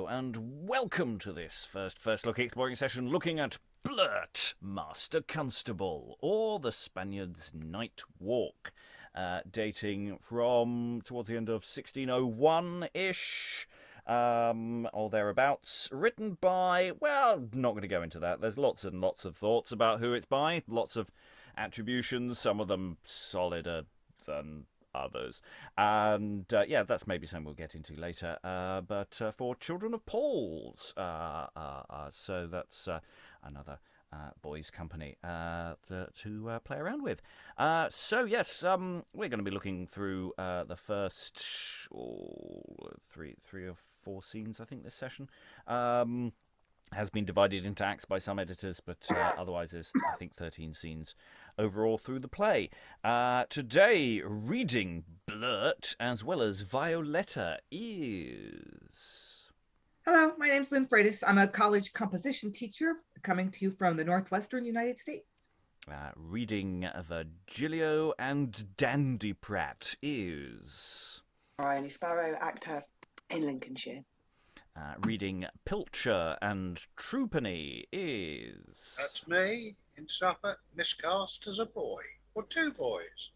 hello, and welcome to this first look exploring session looking at Blurt, Master Constable, or the Spaniard's Night Walk, dating from towards the end of 1601-ish, or thereabouts, written by, well, not going to go into that. There's lots and lots of thoughts about who it's by, lots of attributions, some of them solider than others, and that's maybe something we'll get into later, but for Children of Paul's, so that's another boys' company to play around with. So yes, we're going to be looking through the first three or four scenes, I think, this session. Has been divided into acts by some editors, but otherwise there's, I think, 13 scenes overall through the play. Today, reading Blurt as well as Violetta is... Hello, my name's Lynn Freitas. I'm a college composition teacher coming to you from the Northwestern United States. Reading Virgilio and Dandiprat is... Briony, Sparrow, actor in Lincolnshire. Reading Pilcher and Truepenny is... That's me, in Suffolk, miscast as a boy, or two boys.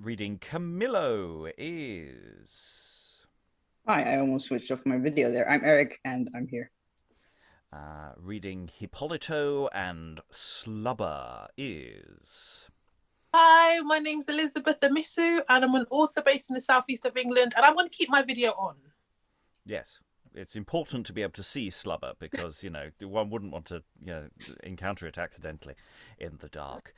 Reading Camillo is... Hi, I almost switched off my video there. I'm Eric, and I'm here. Reading Hippolito and Slubber is... Hi, my name's Elizabeth Amisu, and I'm an author based in the southeast of England, and I'm going to keep my video on. Yes, it's important to be able to see Slubber because, one wouldn't want to encounter it accidentally in the dark.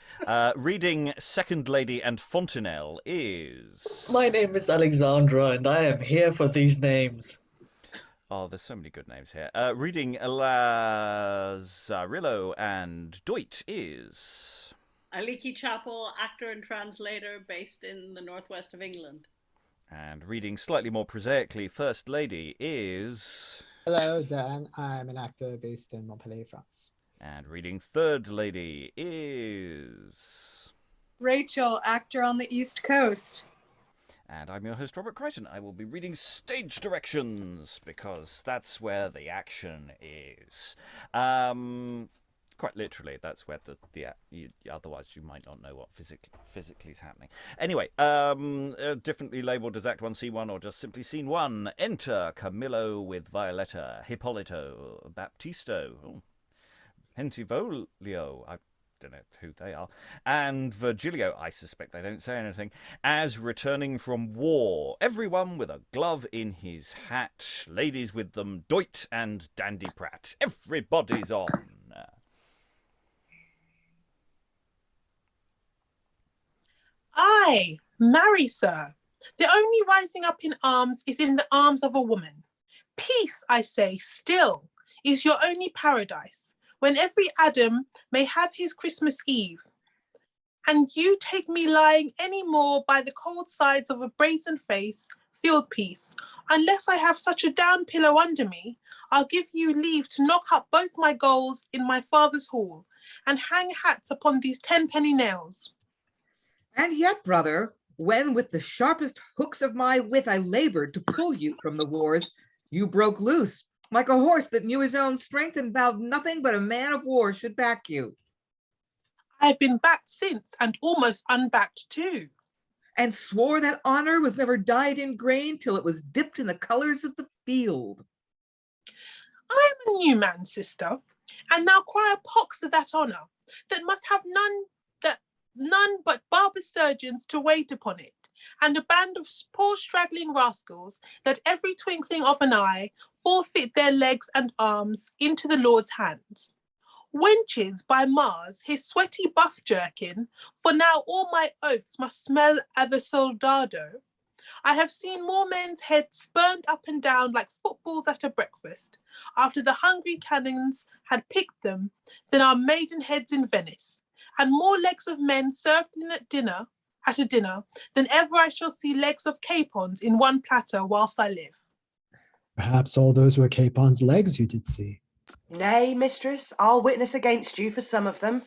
Reading Second Lady and Fontinell is... My name is Alexandra, and I am here for these names. Oh, there's so many good names here. Reading Lazarillo and Doyt is... Aliki, Chapple, actor and translator based in the northwest of England. And reading slightly more prosaically, First Lady is... Hello, Dan. I'm an actor based in Montpellier, France. And reading Third Lady is... Rachael, actor on the East Coast. And I'm your host, Robert Crighton. I will be reading stage directions, because that's where the action is. Quite literally, that's where otherwise you might not know what physically is happening. Anyway, differently labelled as Act 1, Scene 1, or just simply Scene 1. Enter Camillo with Violetta, Hippolito, Baptisto, Bentivoglio, I don't know who they are, and Virgilio, I suspect they don't say anything, as returning from war. Everyone with a glove in his hat, ladies with them, Doyt and Dandiprat. Everybody's on. Aye, marry, sir. The only rising up in arms is in the arms of a woman. Peace, I say, still, is your only paradise, when every Adam may have his Christmas Eve. And you take me lying any more by the cold sides of a brazen face, field piece, unless I have such a down pillow under me, I'll give you leave to knock up both my goals in my father's hall, and hang hats upon these 10-penny nails. And yet, brother, when with the sharpest hooks of my wit I labored to pull you from the wars, you broke loose, like a horse that knew his own strength and vowed nothing but a man of war should back you. I have been backed since, and almost unbacked too. And swore that honor was never dyed in grain till it was dipped in the colors of the field. I am a new man, sister, and now cry a pox of that honor, that must have none but barber surgeons to wait upon it, and a band of poor straggling rascals that every twinkling of an eye forfeit their legs and arms into the Lord's hands. Wenches, by Mars, his sweaty buff jerkin, for now all my oaths must smell a the soldado. I have seen more men's heads spurned up and down like footballs at a breakfast, after the hungry cannons had picked them, than our maiden heads in Venice, and more legs of men served in at a dinner, than ever I shall see legs of capons in one platter whilst I live. Perhaps all those were Capon's legs you did see. Nay, mistress, I'll witness against you for some of them.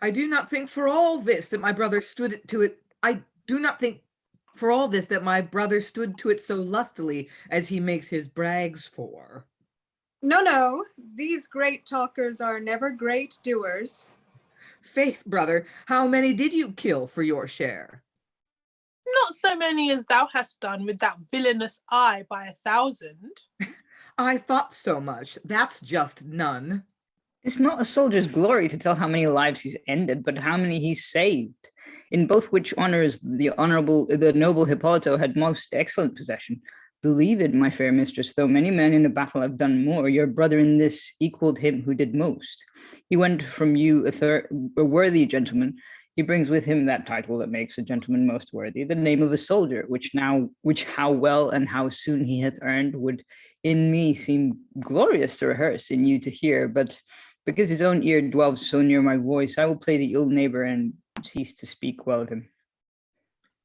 I do not think for all this that my brother stood to it. I do not think For all this that my brother stood to it so lustily as he makes his brags for. No, no, these great talkers are never great doers. Faith, brother, how many did you kill for your share? Not so many as thou hast done with that villainous eye by 1,000. I thought so much. That's just none. It's not a soldier's glory to tell how many lives he's ended, but how many he's saved, in both which honors the noble Hippolito had most excellent possession. Believe it, my fair mistress, though many men in a battle have done more, your brother in this equaled him who did most. He went from you a worthy gentleman. He brings with him that title that makes a gentleman most worthy, the name of a soldier, which how well and how soon he hath earned would in me seem glorious to rehearse, in you to hear, but because his own ear dwells so near my voice, I will play the ill neighbor and cease to speak well of him.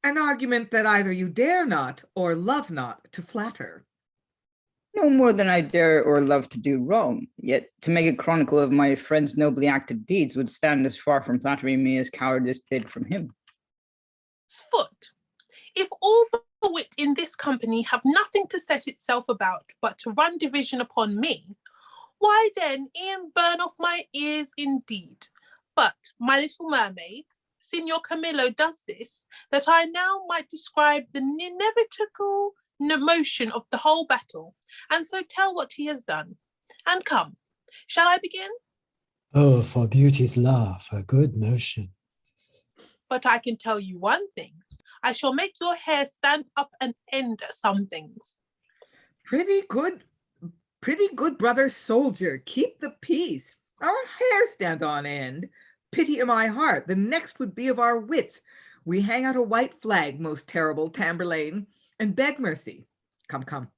An argument that either you dare not or love not to flatter. No more than I dare or love to do wrong, yet to make a chronicle of my friend's nobly acted deeds would stand as far from flattering me as cowardice did from him. Foot, if all the wit in this company have nothing to set itself about but to run division upon me, why then e'en burn off my ears indeed. But, my little mermaids, Signor Camillo does this, that I now might describe the inevitable motion of the whole battle, and so tell what he has done. And come, shall I begin? Oh, for beauty's love, a good notion. But I can tell you one thing. I shall make your hair stand up and end at some things. Prithee good brother soldier, keep the peace. Our hair stand on end. Pity in my heart, the next would be of our wits. We hang out a white flag, most terrible Tamburlaine, and beg mercy. Come.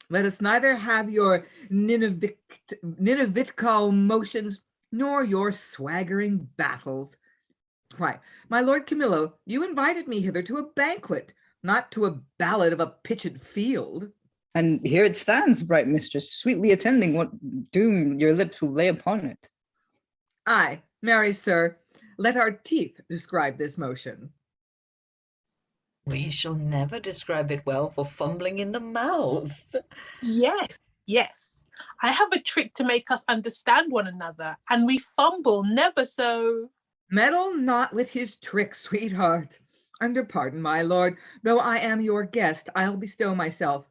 Let us neither have your Ninevitical motions, nor your swaggering battles. Why, my lord Camillo, you invited me hither to a banquet, not to a ballad of a pitched field. And here it stands, bright mistress, sweetly attending what doom your lips will lay upon it. Aye, marry, sir, let our teeth describe this motion. We shall never describe it well for fumbling in the mouth. Yes. I have a trick to make us understand one another, and we fumble never so. Meddle not with his trick, sweetheart. Under pardon, my lord, though I am your guest, I'll bestow myself.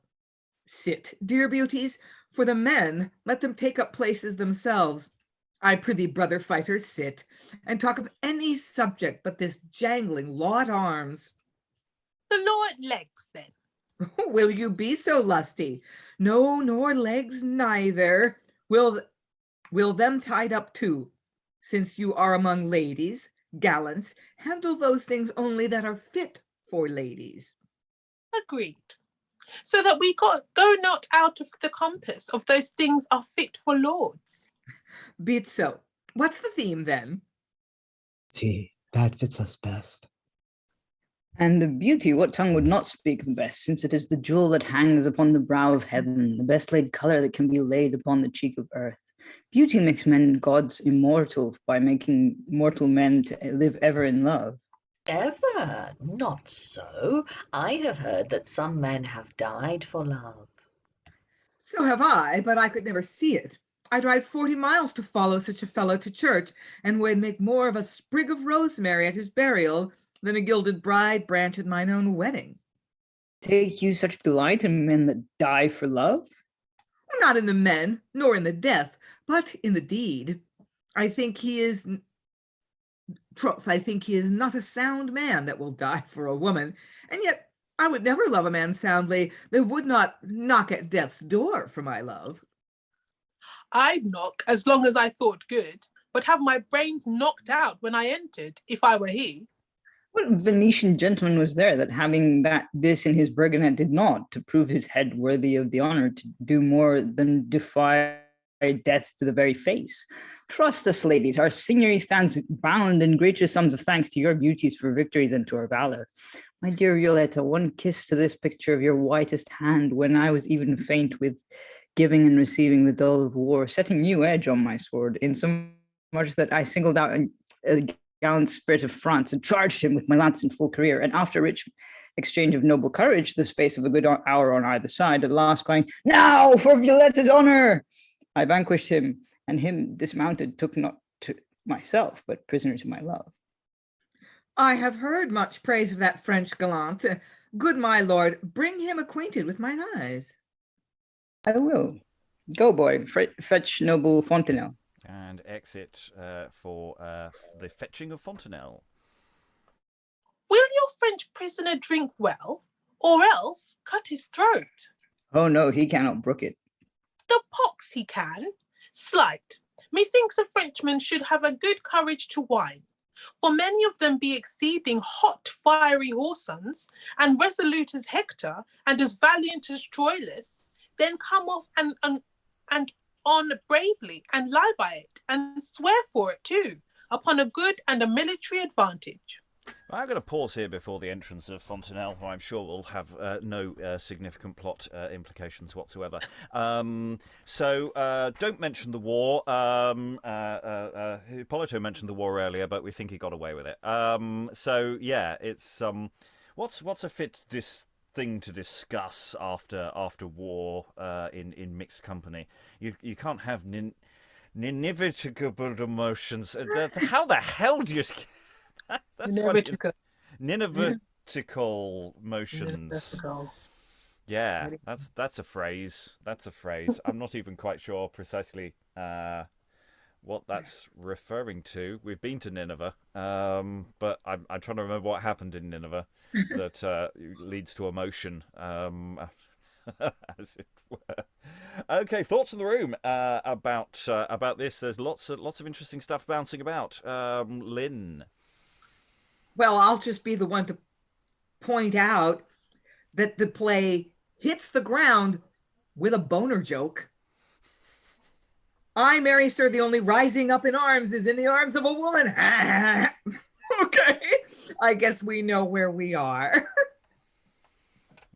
Sit, dear beauties, for the men, let them take up places themselves. I prithee, brother fighter, sit, and talk of any subject but this jangling law at arms. The law at legs, then. Will you be so lusty? No, nor legs neither. Will them tied up too? Since you are among ladies, gallants, handle those things only that are fit for ladies. Agreed. So that we go not out of the compass of those things are fit for lords. Be it so. What's the theme then? Tea, that fits us best. And the beauty, what tongue would not speak the best, since it is the jewel that hangs upon the brow of heaven, the best laid colour that can be laid upon the cheek of earth. Beauty makes men and gods immortal by making mortal men to live ever in love. Ever? Not so. I have heard that some men have died for love. So have I, but I could never see it. I'd ride 40 miles to follow such a fellow to church, and would make more of a sprig of rosemary at his burial than a gilded bride branch at mine own wedding. Take you such delight in men that die for love? Not in the men, nor in the death, but in the deed. I think he is not a sound man that will die for a woman, and yet I would never love a man soundly that would not knock at death's door for my love. I'd knock as long as I thought good, but have my brains knocked out when I entered, if I were he. What Venetian gentleman was there that having this in his burgonet did not, to prove his head worthy of the honour, to do more than defy death to the very face? Trust us, ladies, our seigneury stands bound in greater sums of thanks to your beauties for victory than to our valour. My dear Violetta, one kiss to this picture of your whitest hand, when I was even faint with giving and receiving the dole of war, setting new edge on my sword, in so much that I singled out a gallant spirit of France and charged him with my lance in full career, and after which exchange of noble courage, the space of a good hour on either side, at last crying, "Now for Violetta's honor!" I vanquished him, and him dismounted took not to myself, but prisoner to my love. I have heard much praise of that French gallant. Good my lord, bring him acquainted with mine eyes. I will. Go, boy, fetch noble Fontinell. And exit for the fetching of Fontinell. Will your French prisoner drink well, or else cut his throat? Oh no, he cannot brook it. The pox he can. Slight. Methinks a Frenchman should have a good courage to wine, for many of them be exceeding hot, fiery whoresons, and resolute as Hector, and as valiant as Troilus, then come off and on bravely, and lie by it, and swear for it too, upon a good and a military advantage. I'm going to pause here before the entrance of Fontinell, who I'm sure will have no significant plot implications whatsoever. So don't mention the war. Hippolito mentioned the war earlier, but we think he got away with it. So yeah, it's what's a fit thing to discuss after war in mixed company? You can't have inevitable emotions. How the hell do you? That's Ninevitical motions. Yeah, that's a phrase. I'm not even quite sure precisely what that's referring to. We've been to Nineveh, but I'm trying to remember what happened in Nineveh that leads to emotion, as it were. Okay, thoughts in the room about this. There's lots of interesting stuff bouncing about. Lynn. Well, I'll just be the one to point out that the play hits the ground with a boner joke. I, Mary, sir, the only rising up in arms is in the arms of a woman. Okay, I guess we know where we are.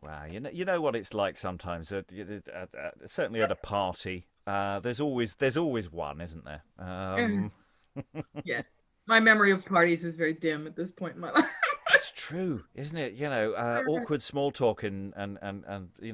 Wow, you know what it's like sometimes. Certainly at a party, there's always one, isn't there? Yeah. My memory of parties is very dim at this point in my life. That's true, isn't it? Awkward small talk and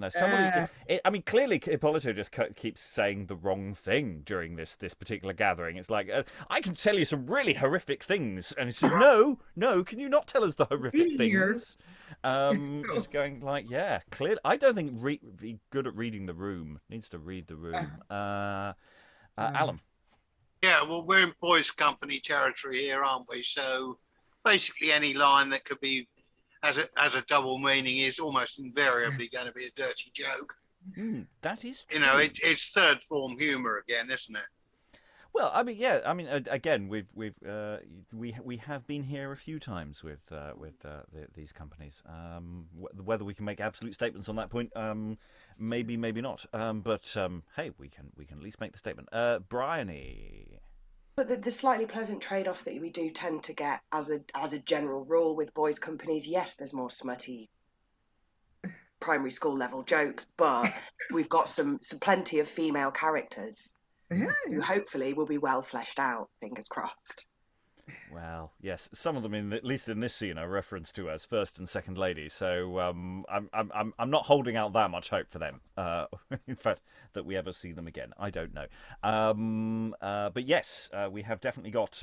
somebody. I mean, clearly Hippolito just keeps saying the wrong thing during this particular gathering. It's like, I can tell you some really horrific things, and he said, no, can you not tell us the horrific things? Just going like, yeah, clearly. I don't think be good at reading the room. Needs to read the room. Alan. Yeah, well, we're in boys' company territory here, aren't we? So basically any line that could be as a double meaning is almost invariably going to be a dirty joke. That is true. It's third form humour again, isn't it? Well, I mean, yeah. I mean, again, we have been here a few times with these companies. Whether we can make absolute statements on that point, maybe not. But hey, we can at least make the statement. Briony. But the slightly pleasant trade-off that we do tend to get as a general rule with boys' companies, yes, there's more smutty primary school level jokes, but we've got some plenty of female characters. Who hopefully will be well fleshed out, fingers crossed. Well, yes, some of them, at least in this scene, are referenced to as first and second ladies. So I'm not holding out that much hope for them. In fact, that we ever see them again, I don't know. But yes, we have definitely got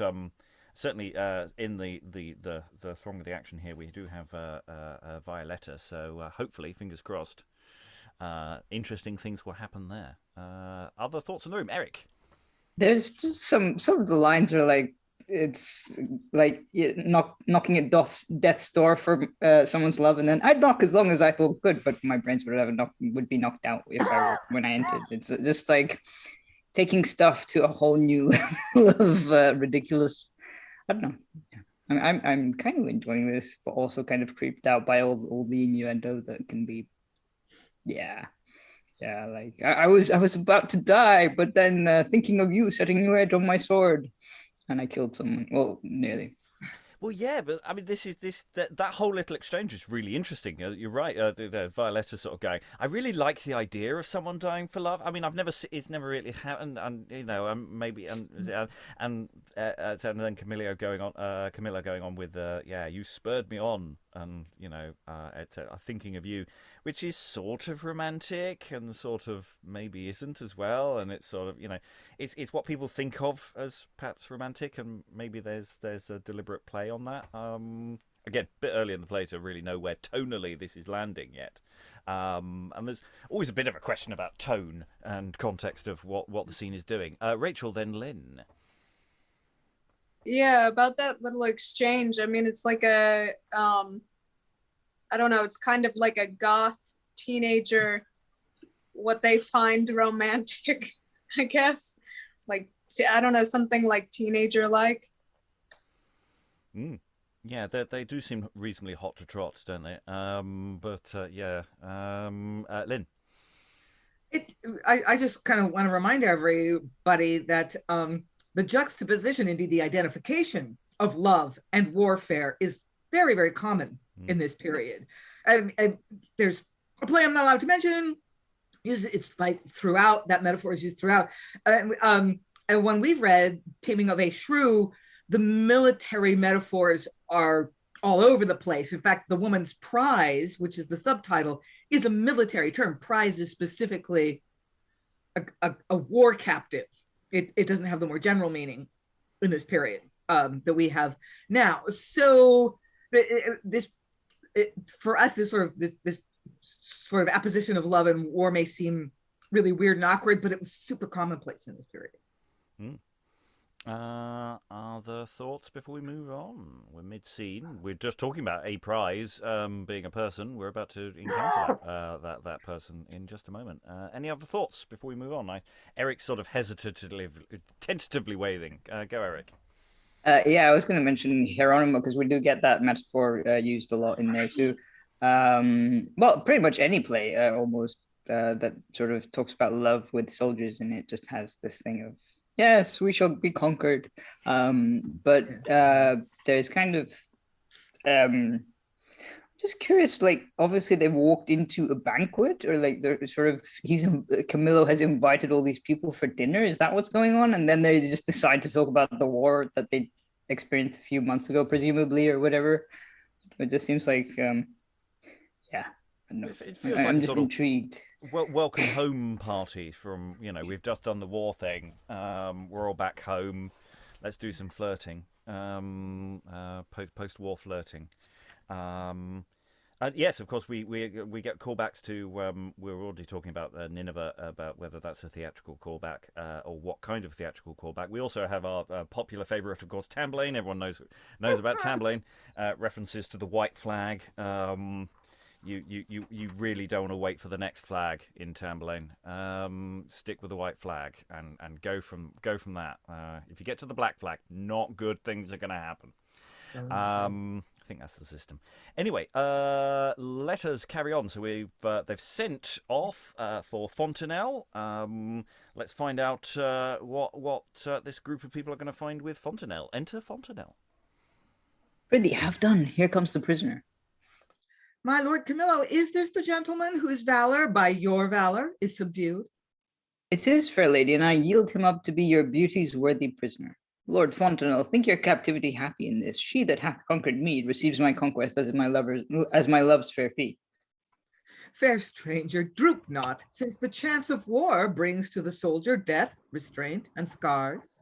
certainly in the throng of the action here. We do have Violetta. So hopefully, fingers crossed. Interesting things will happen there. Other thoughts in the room, Eric? There's just some of the lines are like, it's like knocking at death's door for someone's love, and then I'd knock as long as I thought good, but my brains would be knocked out when I entered. It's just like taking stuff to a whole new level of ridiculous. I don't know. I'm kind of enjoying this, but also kind of creeped out by all the innuendo that can be. Yeah, like I was about to die, but then thinking of you setting your edge on my sword, and I killed someone. Well, nearly. Well, yeah, but I mean, that whole little exchange is really interesting. You're right. Violetta sort of going, I really like the idea of someone dying for love. I mean, it's never really happened, and maybe, and then Camillo going on with, yeah, you spurred me on, and thinking of you, which is sort of romantic and sort of maybe isn't as well, and it's sort of it's what people think of as perhaps romantic, and maybe there's a deliberate play on that. Again, a bit early in the play to really know where tonally this is landing yet. And there's always a bit of a question about tone and context of what the scene is doing. Rachael, then Lynn. Yeah, about that little exchange. I mean, it's like a, I don't know, it's kind of like a goth teenager, what they find romantic, I guess. Like, I don't know, something like teenager-like. Yeah, they do seem reasonably hot to trot, don't they? Lynn. I just kind of want to remind everybody that the juxtaposition, indeed the identification of love and warfare is very, very common in this period. And there's a play I'm not allowed to mention. It's like throughout, that metaphor is used throughout. And when we've read Taming of a Shrew, the military metaphors are all over the place. In fact, the woman's prize, which is the subtitle, is a military term. Prize is specifically a war captive. It doesn't have the more general meaning in this period that we have now. So for us, this sort of apposition of love and war may seem really weird and awkward, but it was super commonplace in this period. Other thoughts before we move on? We're mid-scene. We're just talking about a prize being a person. We're about to encounter that person in just a moment. Any other thoughts before we move on? Eric's sort of tentatively waving. Go, Eric. Yeah, I was going to mention Geronimo because we do get that metaphor used a lot in there too. Well, pretty much any play almost that sort of talks about love with soldiers, and it just has this thing of, yes, we shall be conquered. But there's kind of, just curious, like, obviously they walked into a banquet, or like they're sort of, Camillo has invited all these people for dinner. Is that what's going on? And then they just decide to talk about the war that they experienced a few months ago, presumably, or whatever. It just seems like, yeah, it feels I'm like just intrigued. Welcome home party from, we've just done the war thing. We're all back home. Let's do some flirting. Post-war flirting. Yes, of course, we get callbacks to, we were already talking about Nineveh, about whether that's a theatrical callback or what kind of theatrical callback. We also have our popular favourite, of course, Tamburlaine. Everyone knows about Tamburlaine. References to the white flag. You really don't want to wait for the next flag in Tamburlaine. Stick with the white flag and go from that. If you get to the black flag, not good things are going to happen. I think that's the system. Anyway, let us carry on. So they've sent off for Fontinell. Let's find out what this group of people are going to find with Fontinell. Enter Fontinell. Prithee, have done. Here comes the prisoner. My lord Camillo, is this the gentleman whose valor, by your valor, is subdued? It is, fair lady, and I yield him up to be your beauty's worthy prisoner. Lord Fontinell, think your captivity happy in this. She that hath conquered me receives my conquest as my love's fair fee. Fair stranger, droop not, since the chance of war brings to the soldier death, restraint, and scars.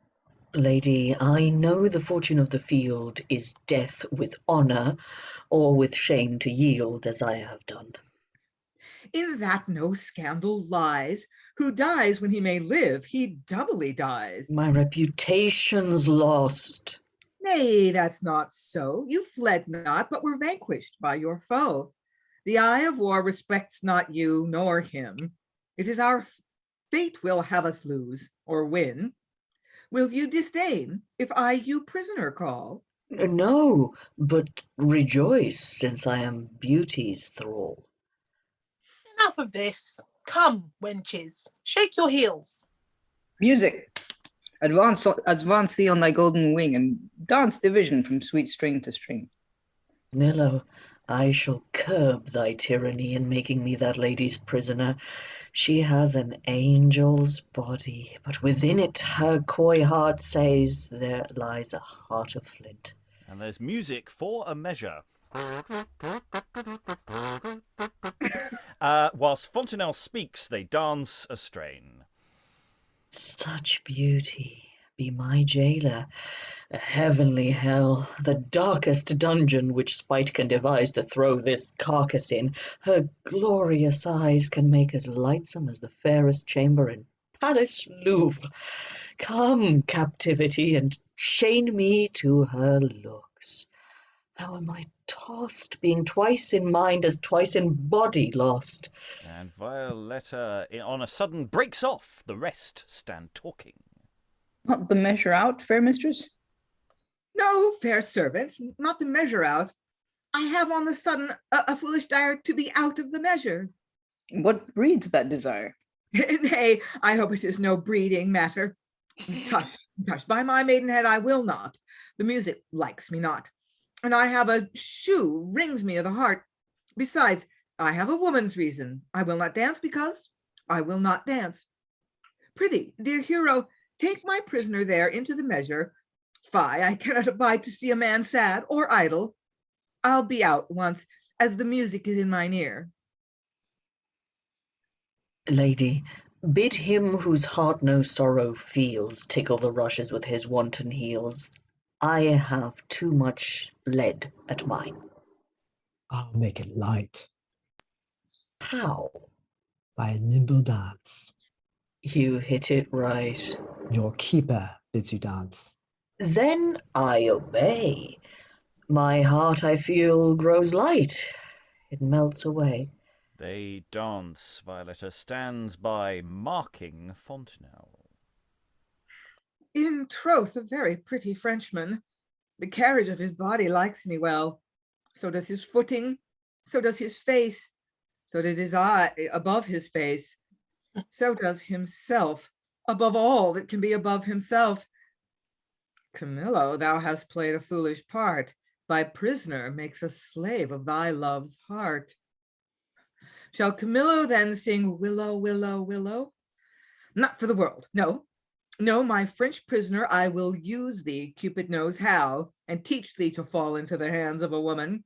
Lady, I know the fortune of the field is death with honour, or with shame to yield, as I have done. In that no scandal lies. Who dies when he may live, he doubly dies. My reputation's lost. Nay, that's not so. You fled not, but were vanquished by your foe. The eye of war respects not you nor him. It is our fate will have us lose or win. Will you disdain if I you prisoner call? No, but rejoice, since I am beauty's thrall. Enough of this. Come, wenches, shake your heels. Music. Advance thee on thy golden wing, and dance division from sweet string to string. Camillo, I shall curb thy tyranny in making me that lady's prisoner. She has an angel's body, but within it her coy heart says there lies a heart of flint. And there's music for a measure. Whilst Fontinell speaks, they dance a strain. Such beauty, be my jailer, a heavenly hell, the darkest dungeon which spite can devise to throw this carcass in. Her glorious eyes can make as lightsome as the fairest chamber in Palace Louvre. Come, captivity, and chain me to her looks. How am I tossed, being twice in mind as twice in body lost? And Violetta, on a sudden, breaks off. The rest stand talking. Not the measure out, fair mistress? No, fair servant, not to measure out. I have on the sudden a foolish desire to be out of the measure. What breeds that desire? Nay, I hope it is no breeding matter. Tush, by my maidenhead I will not. The music likes me not. And I have a shoe wrings me of the heart. Besides, I have a woman's reason. I will not dance because I will not dance. Prithee, dear hero, take my prisoner there into the measure. Fie, I cannot abide to see a man sad or idle. I'll be out once, as the music is in mine ear. Lady, bid him whose heart no sorrow feels tickle the rushes with his wanton heels. I have too much lead at mine. I'll make it light How? by a nimble dance. You hit it right. Your keeper bids you dance. Then I obey. My heart, I feel, grows light. It melts away. They dance. Violetta stands by, marking Fontinell. In troth, a very pretty Frenchman. The carriage of his body likes me well. So does his footing, so does his face, so does his eye above his face, so does himself, above all that can be above himself. Camillo, thou hast played a foolish part. Thy prisoner makes a slave of thy love's heart. Shall Camillo then sing willow, willow, willow? Not for the world, no. No, my French prisoner, I will use thee, Cupid knows how, and teach thee to fall into the hands of a woman.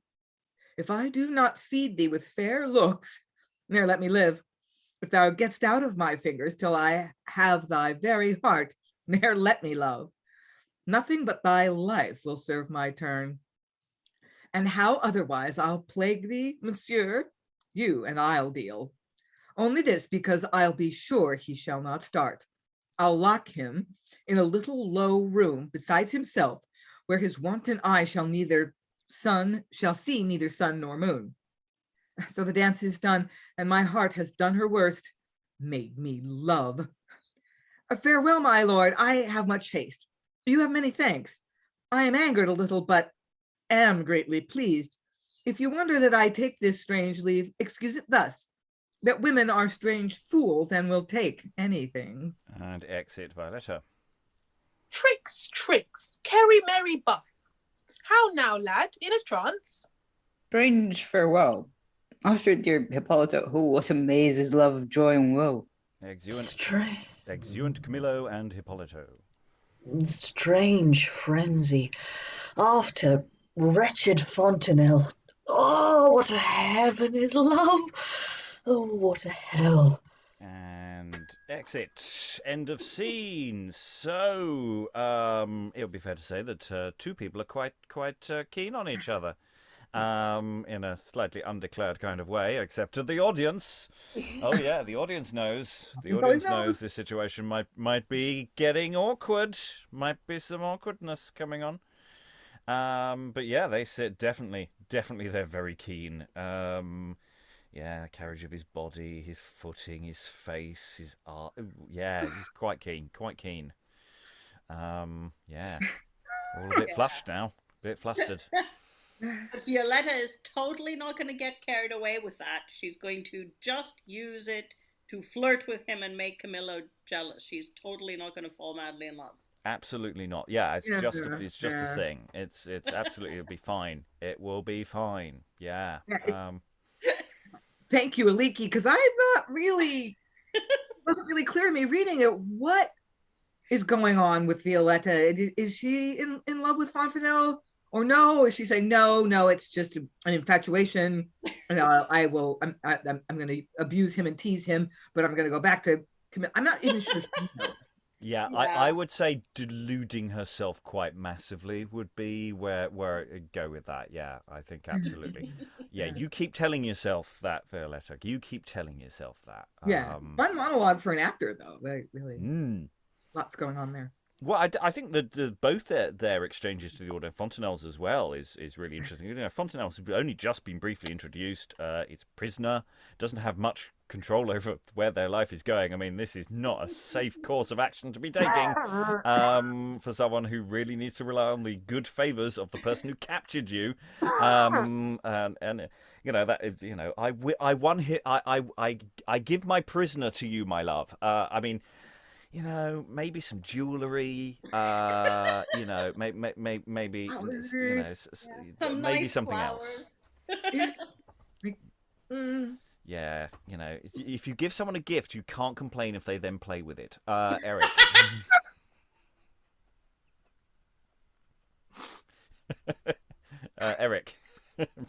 If I do not feed thee with fair looks, ne'er let me live. If thou gett'st out of my fingers till I have thy very heart, ne'er let me love. Nothing but thy life will serve my turn. And how otherwise I'll plague thee, monsieur? You and I'll deal. Only this, because I'll be sure he shall not start. I'll lock him in a little low room besides himself, where his wanton eye shall see neither sun nor moon. So the dance is done, and my heart has done her worst, made me love. Farewell, my lord, I have much haste. You have many thanks. I am angered a little, but am greatly pleased. If you wonder that I take this strange leave, excuse it thus, that women are strange fools and will take anything. And exit Violetta. Tricks, tricks, Kerry Merry Buff. How now, lad, in a trance? Strange farewell. After dear Hippolito, who what amazes love of joy and woe. Exeunt Camillo and Hippolito. Strange frenzy. After wretched Fontinell. Oh, what a heaven is love! Oh, what a hell! And exit. End of scene. So, it would be fair to say that two people are quite keen on each other, in a slightly undeclared kind of way, except to the audience. Oh yeah, the audience knows. The audience knows this situation might be getting awkward. Might be some awkwardness coming on. But yeah, they sit definitely they're very keen. Yeah, the carriage of his body, his footing, his face, his art. Yeah, he's quite keen. Yeah, all a bit flushed now, a bit flustered. But Violetta is totally not going to get carried away with that. She's going to just use it to flirt with him and make Camillo jealous. She's totally not going to fall madly in love. Absolutely not. Yeah, it's Yeah, just a yeah. thing. It's absolutely, it'll be fine. It will be fine. Yeah. Yeah, thank you, Aliki, because I'm not really wasn't really clear to me reading it what is going on with Violetta. Is she in love with Fontinell? Or no? Is she saying no? It's just an infatuation. And I'm going to abuse him and tease him, but I'm going to go back to. I'm not even sure she knows. Yeah, I would say deluding herself quite massively would be where I'd go with that. Yeah, I think absolutely. Yeah, you keep telling yourself that, Violetta. You keep telling yourself that. Yeah, fun monologue for an actor, though. Really, lots going on there. Well, I think that both their exchanges to the Order of Fontinells as well is really interesting. You know, Fontinell's only just been briefly introduced. It's prisoner, doesn't have much control over where their life is going. I mean, this is not a safe course of action to be taking for someone who really needs to rely on the good favors of the person who captured you. And you know that you know I won here. I give my prisoner to you, my love. I mean. You know, maybe some jewelry. You know, maybe you know, some maybe nice something flowers. else. Yeah, you know, if you give someone a gift, you can't complain if they then play with it. Eric. Eric.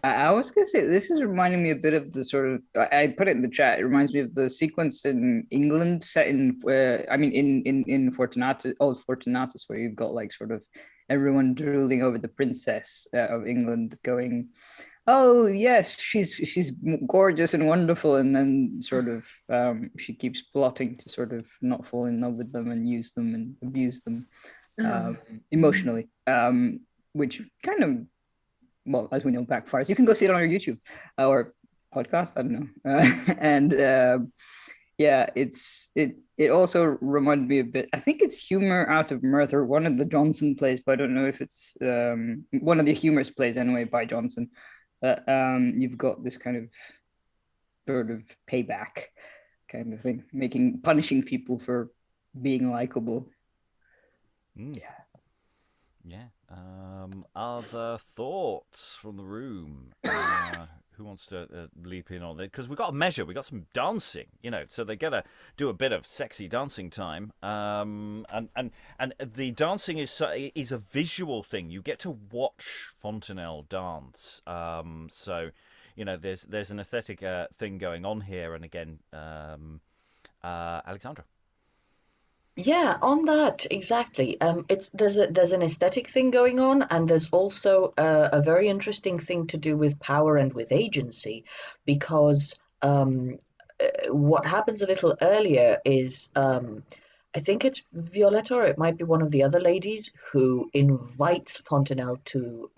I was gonna say this is reminding me a bit of the sort of I put it in the chat. It reminds me of the sequence in England set in in Fortunatus, old Fortunatus, where you've got like sort of everyone drooling over the princess of England, going, "Oh yes, she's gorgeous and wonderful," and then sort of she keeps plotting to sort of not fall in love with them and use them and abuse them emotionally, which kind of. Well, as we know, backfires. You can go see it on our YouTube or podcast. I don't know. And yeah, it also reminded me a bit. I think it's Humor Out of Mirth, or one of the Johnson plays, but I don't know if it's one of the humorous plays anyway by Johnson. You've got this kind of sort of payback kind of thing, punishing people for being likable. Yeah. Other thoughts from the room? Who wants to leap in on it? Because we've got a measure. We've got some dancing, you know. So they got to do a bit of sexy dancing time. And the dancing is a visual thing. You get to watch Fontinell dance. So, you know, there's an aesthetic thing going on here. And again, Alexandra. Yeah, on that exactly. There's an aesthetic thing going on, and there's also a very interesting thing to do with power and with agency, because what happens a little earlier is I think it's Violetta, or it might be one of the other ladies, who invites Fontinell to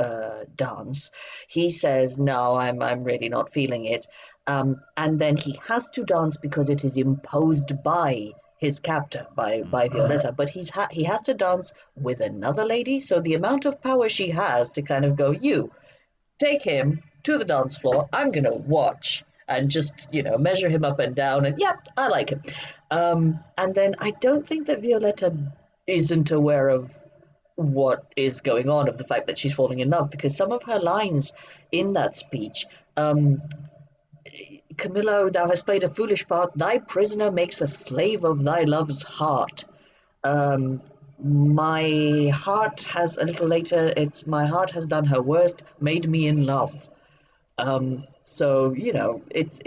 dance. He says, "No, I'm really not feeling it," and then he has to dance because it is imposed by his captor, by Violetta, but he has to dance with another lady, so the amount of power she has to kind of go, "You take him to the dance floor, I'm gonna watch," and just, you know, measure him up and down, and yeah, I like him. And then I don't think that Violetta isn't aware of what is going on, of the fact that she's falling in love, because some of her lines in that speech, "Camillo, thou hast played a foolish part. Thy prisoner makes a slave of thy love's heart. My heart has," a little later, it's "my heart has done her worst, made me in love." So, you know, it's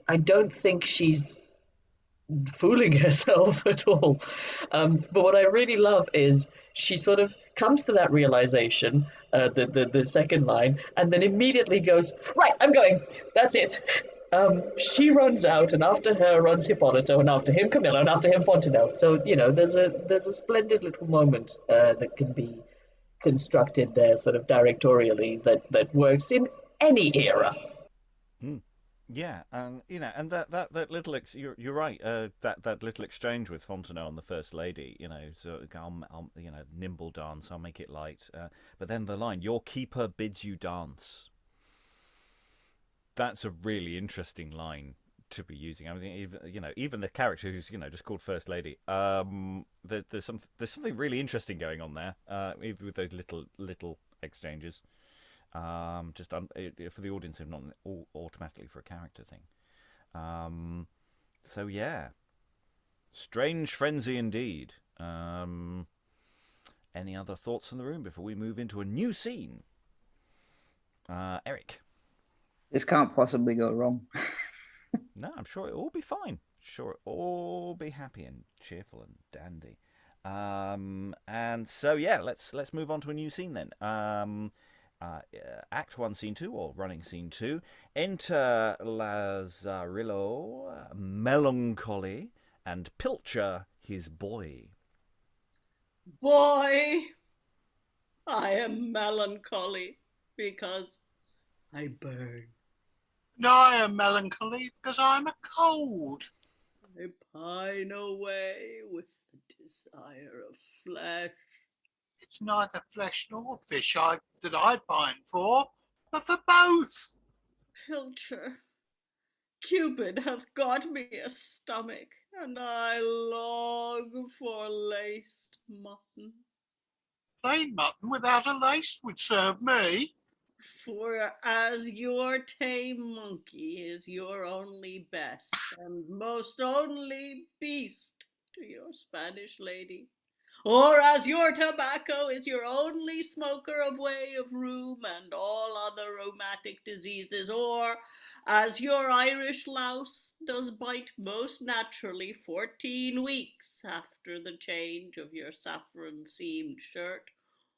I don't think she's fooling herself at all. But what I really love is she sort of comes to that realization, the second line, and then immediately goes, "Right, I'm going. That's it." She runs out, and after her runs Hippolito, and after him Camillo, and after him Fontinell. So, you know, there's a splendid little moment that can be constructed there, sort of directorially, that works in any era. Yeah, and you know, and that little you're right. That little exchange with Fontinell and the First Lady, you know, so I'll you know, nimble dance, I'll make it light. But then the line, "Your keeper bids you dance." That's a really interesting line to be using. I mean, even the character who's just called First Lady. There's something really interesting going on there. Even with those little exchanges. For the audience and not automatically for a character thing. So yeah, strange frenzy indeed. Any other thoughts in the room before we move into a new scene? Eric. This can't possibly go wrong. No, I'm sure it'll all be fine. Sure, it'll all be happy and cheerful and dandy. And so yeah, let's move on to a new scene then. Act 1, Scene 2, or running Scene 2. Enter Lazarillo, melancholy, and Pilcher, his boy. Boy, I am melancholy because I burn. And I am melancholy because I'm a cold. I pine away with the desire of flesh. It's neither flesh nor fish that I pine for, but for both. Pilcher, Cupid hath got me a stomach, and I long for laced mutton. Plain mutton without a lace would serve me. For as your tame monkey is your only best and most only beast to your Spanish lady, or as your tobacco is your only smoker of way of rheum and all other rheumatic diseases, or as your Irish louse does bite most naturally 14 weeks after the change of your saffron-seamed shirt,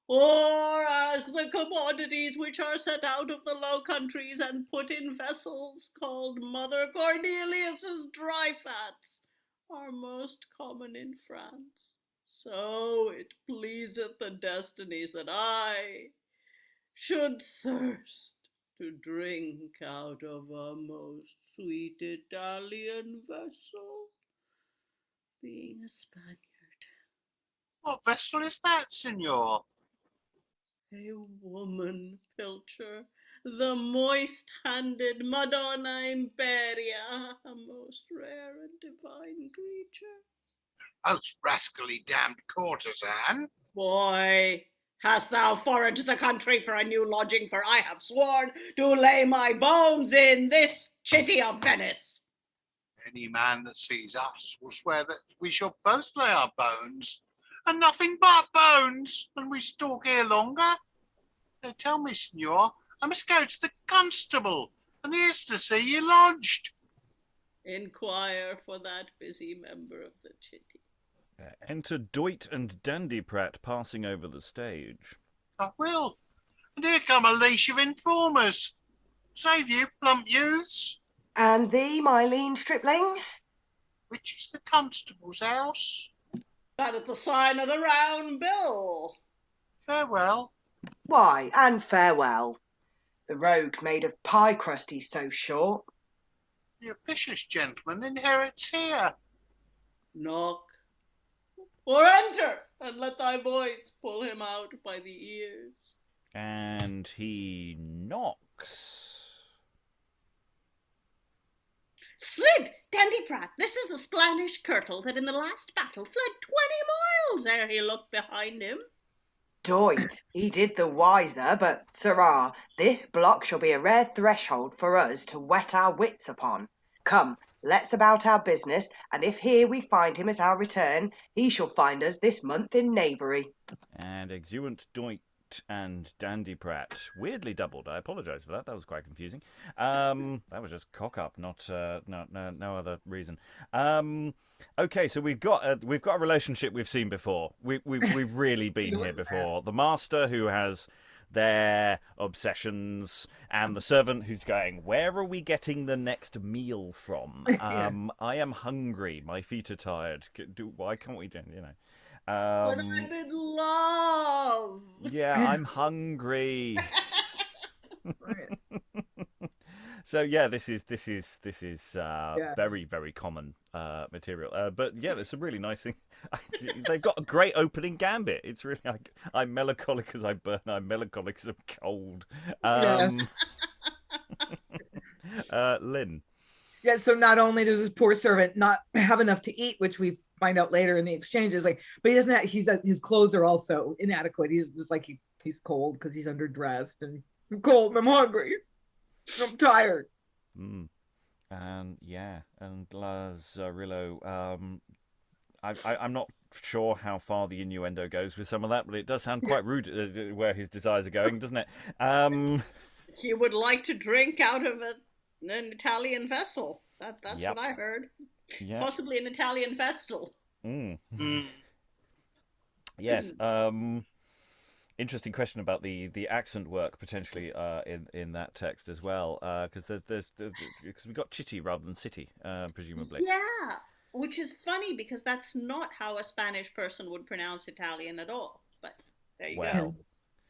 or as the commodities which are set out of the Low Countries and put in vessels called Mother Cornelius's dry fats are most common in France, so it pleaseth the destinies that I should thirst to drink out of a most sweet Italian vessel, being a Spaniard. What vessel is that, senor? A woman, Pilcher, the moist-handed Madonna Imperia, a most rare and divine creature. Most rascally damned courtesan. Boy, hast thou foraged the country for a new lodging, for I have sworn to lay my bones in this chitty of Venice. Any man that sees us will swear that we shall both lay our bones, and nothing but bones, when we stalk here longer. They tell me, senor, I must go to the constable, and he is to see you lodged. Inquire for that busy member of the chitty. Enter Doyt and Dandiprat passing over the stage. I will. And here come a leash of informers. Save you, plump youths. And thee, my lean stripling? Which is the constable's house? That at the sign of the round bill. Farewell. Why, and farewell. The rogue's made of pie crust, he's so short. The officious gentleman inherits here. Knock, or enter, and let thy voice pull him out by the ears. And he knocks. Slid, Dandiprat, this is the Spanish Curtal that in the last battle fled 20 miles ere he looked behind him. Doyt, he did the wiser, but, sirrah, this block shall be a rare threshold for us to whet our wits upon. Come, let's about our business, and if here we find him at our return, he shall find us this month in knavery. And exuent Doyt and Dandiprat weirdly doubled. I apologise for that. That was quite confusing. That was just cock up, not no other reason. Okay, so we've got a relationship we've seen before. We've really been here before. The master who has their obsessions, and the servant who's going, where are we getting the next meal from? Yes. I am hungry. My feet are tired. Why can't we do? But I'm in love. Yeah, I'm hungry. So yeah, this is very, very common material. But yeah, it's a really nice thing. They've got a great opening gambit. It's really like, I'm melancholic as I burn. I'm melancholic as I'm cold. Lynn. Yeah, so not only does this poor servant not have enough to eat, which we find out later in the exchanges, like, but he doesn't have, his clothes are also inadequate. He's just like, he's cold because he's underdressed, and I'm cold and I'm hungry. I'm tired. And Lazarillo, I'm not sure how far the innuendo goes with some of that, but it does sound quite rude where his desires are going, doesn't it? He would like to drink out of an Italian vessel. That's what I heard. Yep. Possibly an Italian vestal. Yes. Interesting question about the accent work potentially in that text as well, because because we got chitty rather than city, presumably. Yeah, which is funny because that's not how a Spanish person would pronounce Italian at all. But there you go.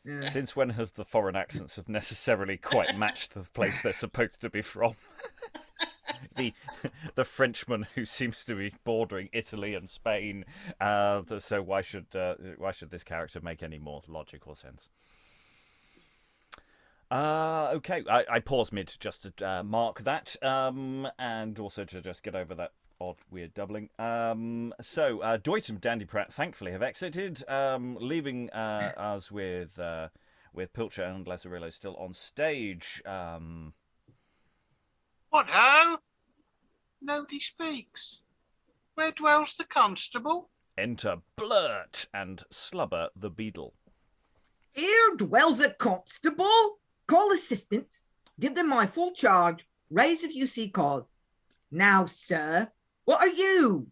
Yeah. Since when have the foreign accents have necessarily quite matched the place they're supposed to be from? The Frenchman who seems to be bordering Italy and Spain. So why should this character make any more logical sense? Okay, I pause mid just to mark that, and also to just get over that odd, weird doubling. So Doyt and Dandiprat thankfully have exited, leaving us with Pilcher and Lazarillo still on stage. What ho? Nobody speaks. Where dwells the constable? Enter Blurt and Slubber the beadle. Here dwells a constable. Call assistants. Give them my full charge. Raise if you see cause. Now, sir, what are you?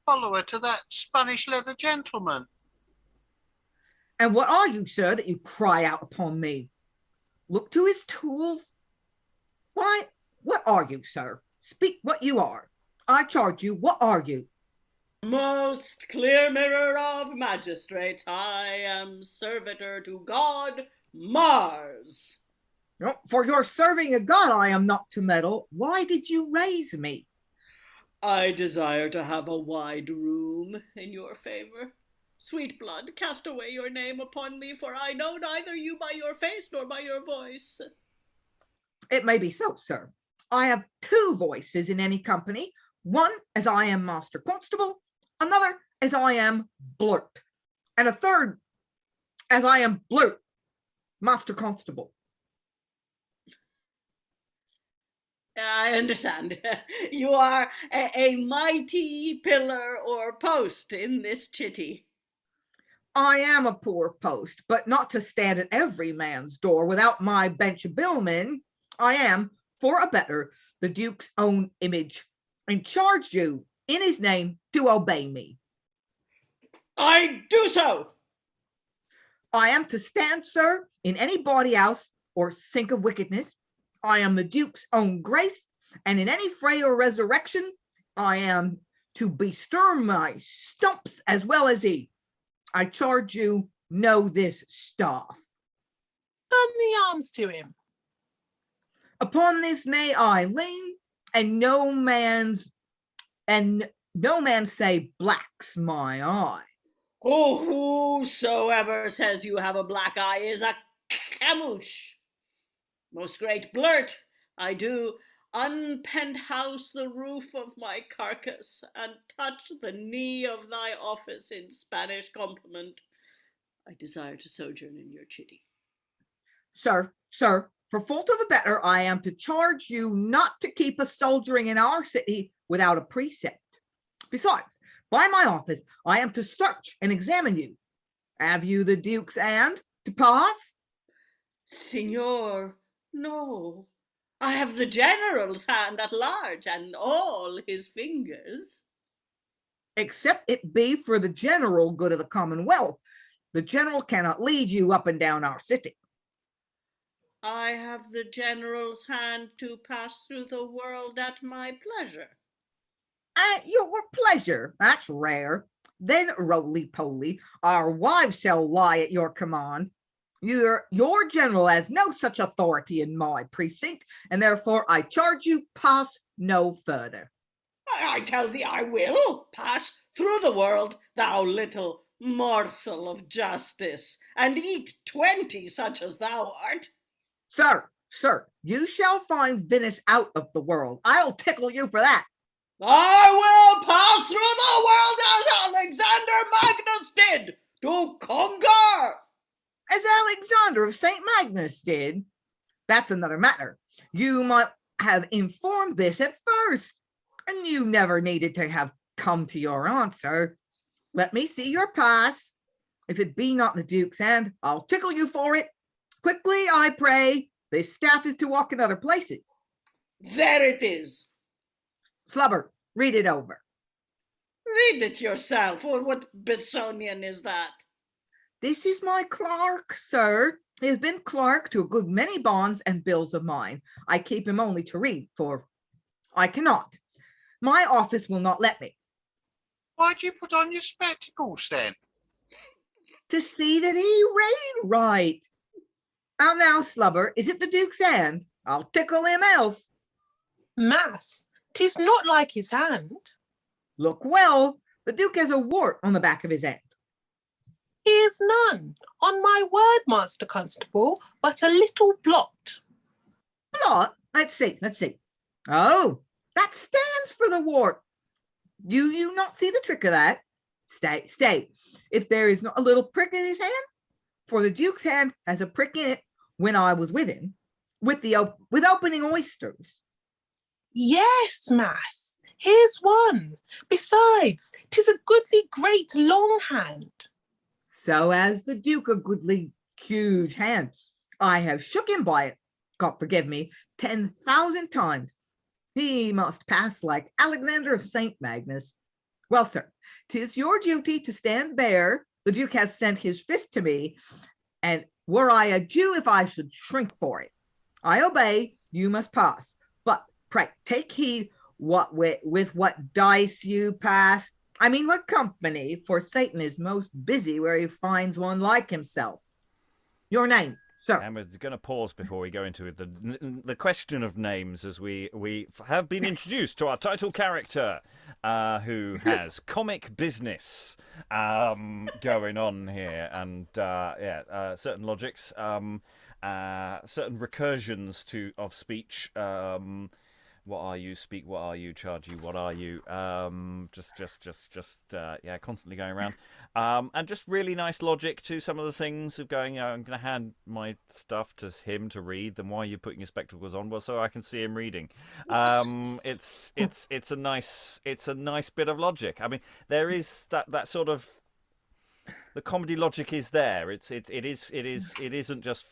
Follower to that Spanish leather gentleman. And what are you, sir, that you cry out upon me? Look to his tools. Why, what are you, sir? Speak what you are. I charge you, what are you? Most clear mirror of magistrates, I am servitor to God Mars. No, for your serving a god I am not to meddle. Why did you raise me? I desire to have a wide room in your favor. Sweet blood, cast away your name upon me, for I know neither you by your face nor by your voice. It may be so, sir. I have two voices in any company. One as I am Master Constable, another as I am Blurt, and a third as I am Blurt, Master Constable. I understand. You are a mighty pillar or post in this chitty. I am a poor post, but not to stand at every man's door without my bench of billmen. I am, for a better, the Duke's own image, and charge you, in his name, to obey me. I do so. I am to stand, sir, in any bawdy house or sink of wickedness. I am the Duke's own grace, and in any fray or resurrection, I am to bestir my stumps as well as he. I charge you, know this staff. Turn the arms to him. Upon this may I lean, and no man say blacks my eye. Oh, whosoever says you have a black eye is a camouche. Most great Blurt, I do unpenthouse the roof of my carcass and touch the knee of thy office in Spanish compliment. I desire to sojourn in your chitty. Sir, for fault of a better, I am to charge you not to keep us soldiering in our city without a precept. Besides, by my office, I am to search and examine you. Have you the Duke's hand to pass? Signor, no. I have the General's hand at large and all his fingers. Except it be for the general good of the Commonwealth. The General cannot lead you up and down our city. I have the General's hand to pass through the world at my pleasure. At your pleasure, that's rare. Then, roly-poly, our wives shall lie at your command. Your general has no such authority in my precinct, and therefore I charge you pass no further. I tell thee I will pass through the world, thou little morsel of justice, and eat 20 such as thou art. Sir, Sir, you shall find Venice out of the world. I'll tickle you for that. I will pass through the world as Alexander Magnus did to conquer. As Alexander of St. Magnus did. That's another matter. You might have informed this at first, and you never needed to have come to your answer. Let me see your pass. If it be not the Duke's hand, I'll tickle you for it. Quickly, I pray. This staff is to walk in other places. There it is. Slubber, read it over. Read it yourself, or what Besonian is that? This is my clerk, sir. He has been clerk to a good many bonds and bills of mine. I keep him only to read, for I cannot. My office will not let me. Why'd you put on your spectacles then? To see that he read right. How now, Slubber, is it the Duke's hand? I'll tickle him else. Mass, 'tis not like his hand. Look well, the Duke has a wart on the back of his hand. He is none, on my word, Master Constable, but a little blot. Blot? Let's see. Oh, that stands for the wart. You not see the trick of that? Stay. If there is a little prick in his hand, for the Duke's hand has a prick in it when I was with him, with opening oysters. Yes, Mass, here's one. Besides, 'tis a goodly great long hand. So has the Duke a goodly huge hand. I have shook him by it, God forgive me, 10,000 times. He must pass like Alexander of St. Magnus. Well, sir, 'tis your duty to stand bare. The Duke has sent his fist to me, and were I a Jew if I should shrink for it. I obey, you must pass. But pray, take heed with what dice you pass. I mean, what company, for Satan is most busy where he finds one like himself. Your name, sir. And we're going to pause before we go into the question of names, as we have been introduced to our title character, who has comic business going on here, and certain logics, certain recursions of speech. What are you? Speak. What are you? Charge you. What are you? Constantly going around. And just really nice logic to some of the things of going, I'm going to hand my stuff to him to read. Then why are you putting your spectacles on? Well, so I can see him reading. It's a nice bit of logic. I mean, there is that sort of, the comedy logic is there. It isn't just,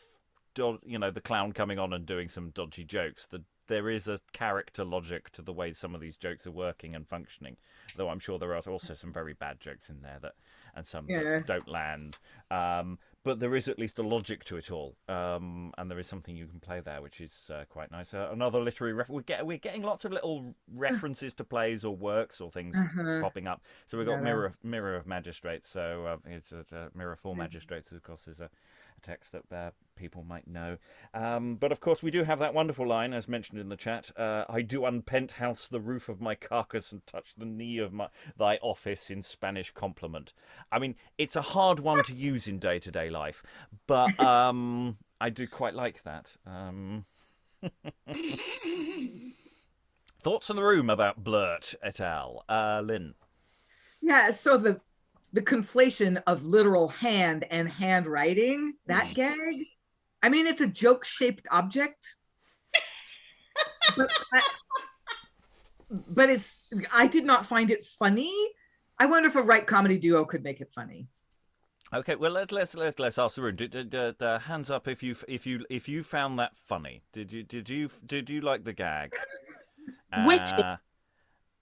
the clown coming on and doing some dodgy jokes. There is a character logic to the way some of these jokes are working and functioning, though I'm sure there are also some very bad jokes in there and some that don't land. But there is at least a logic to it all, and there is something you can play there, which is quite nice. Another literary we're getting lots of little references to plays or works or things popping up. So we've got Mirror of Magistrates. So it's a Mirror for Magistrates, of course, is a text that people might know. But of course we do have that wonderful line, as mentioned in the chat, I do unpenthouse the roof of my carcass and touch the knee of thy office in Spanish compliment. I mean, it's a hard one to use in day-to-day life, but I do quite like that. Thoughts in the room about Blurt et al. Lynn? Yeah, so the conflation of literal hand and handwriting, that gag, I mean, it's a joke-shaped object, but I did not find it funny. I wonder if a right comedy duo could make it funny. Okay, well let's ask the room. Hands up if you found that funny. Did you like the gag? Witty.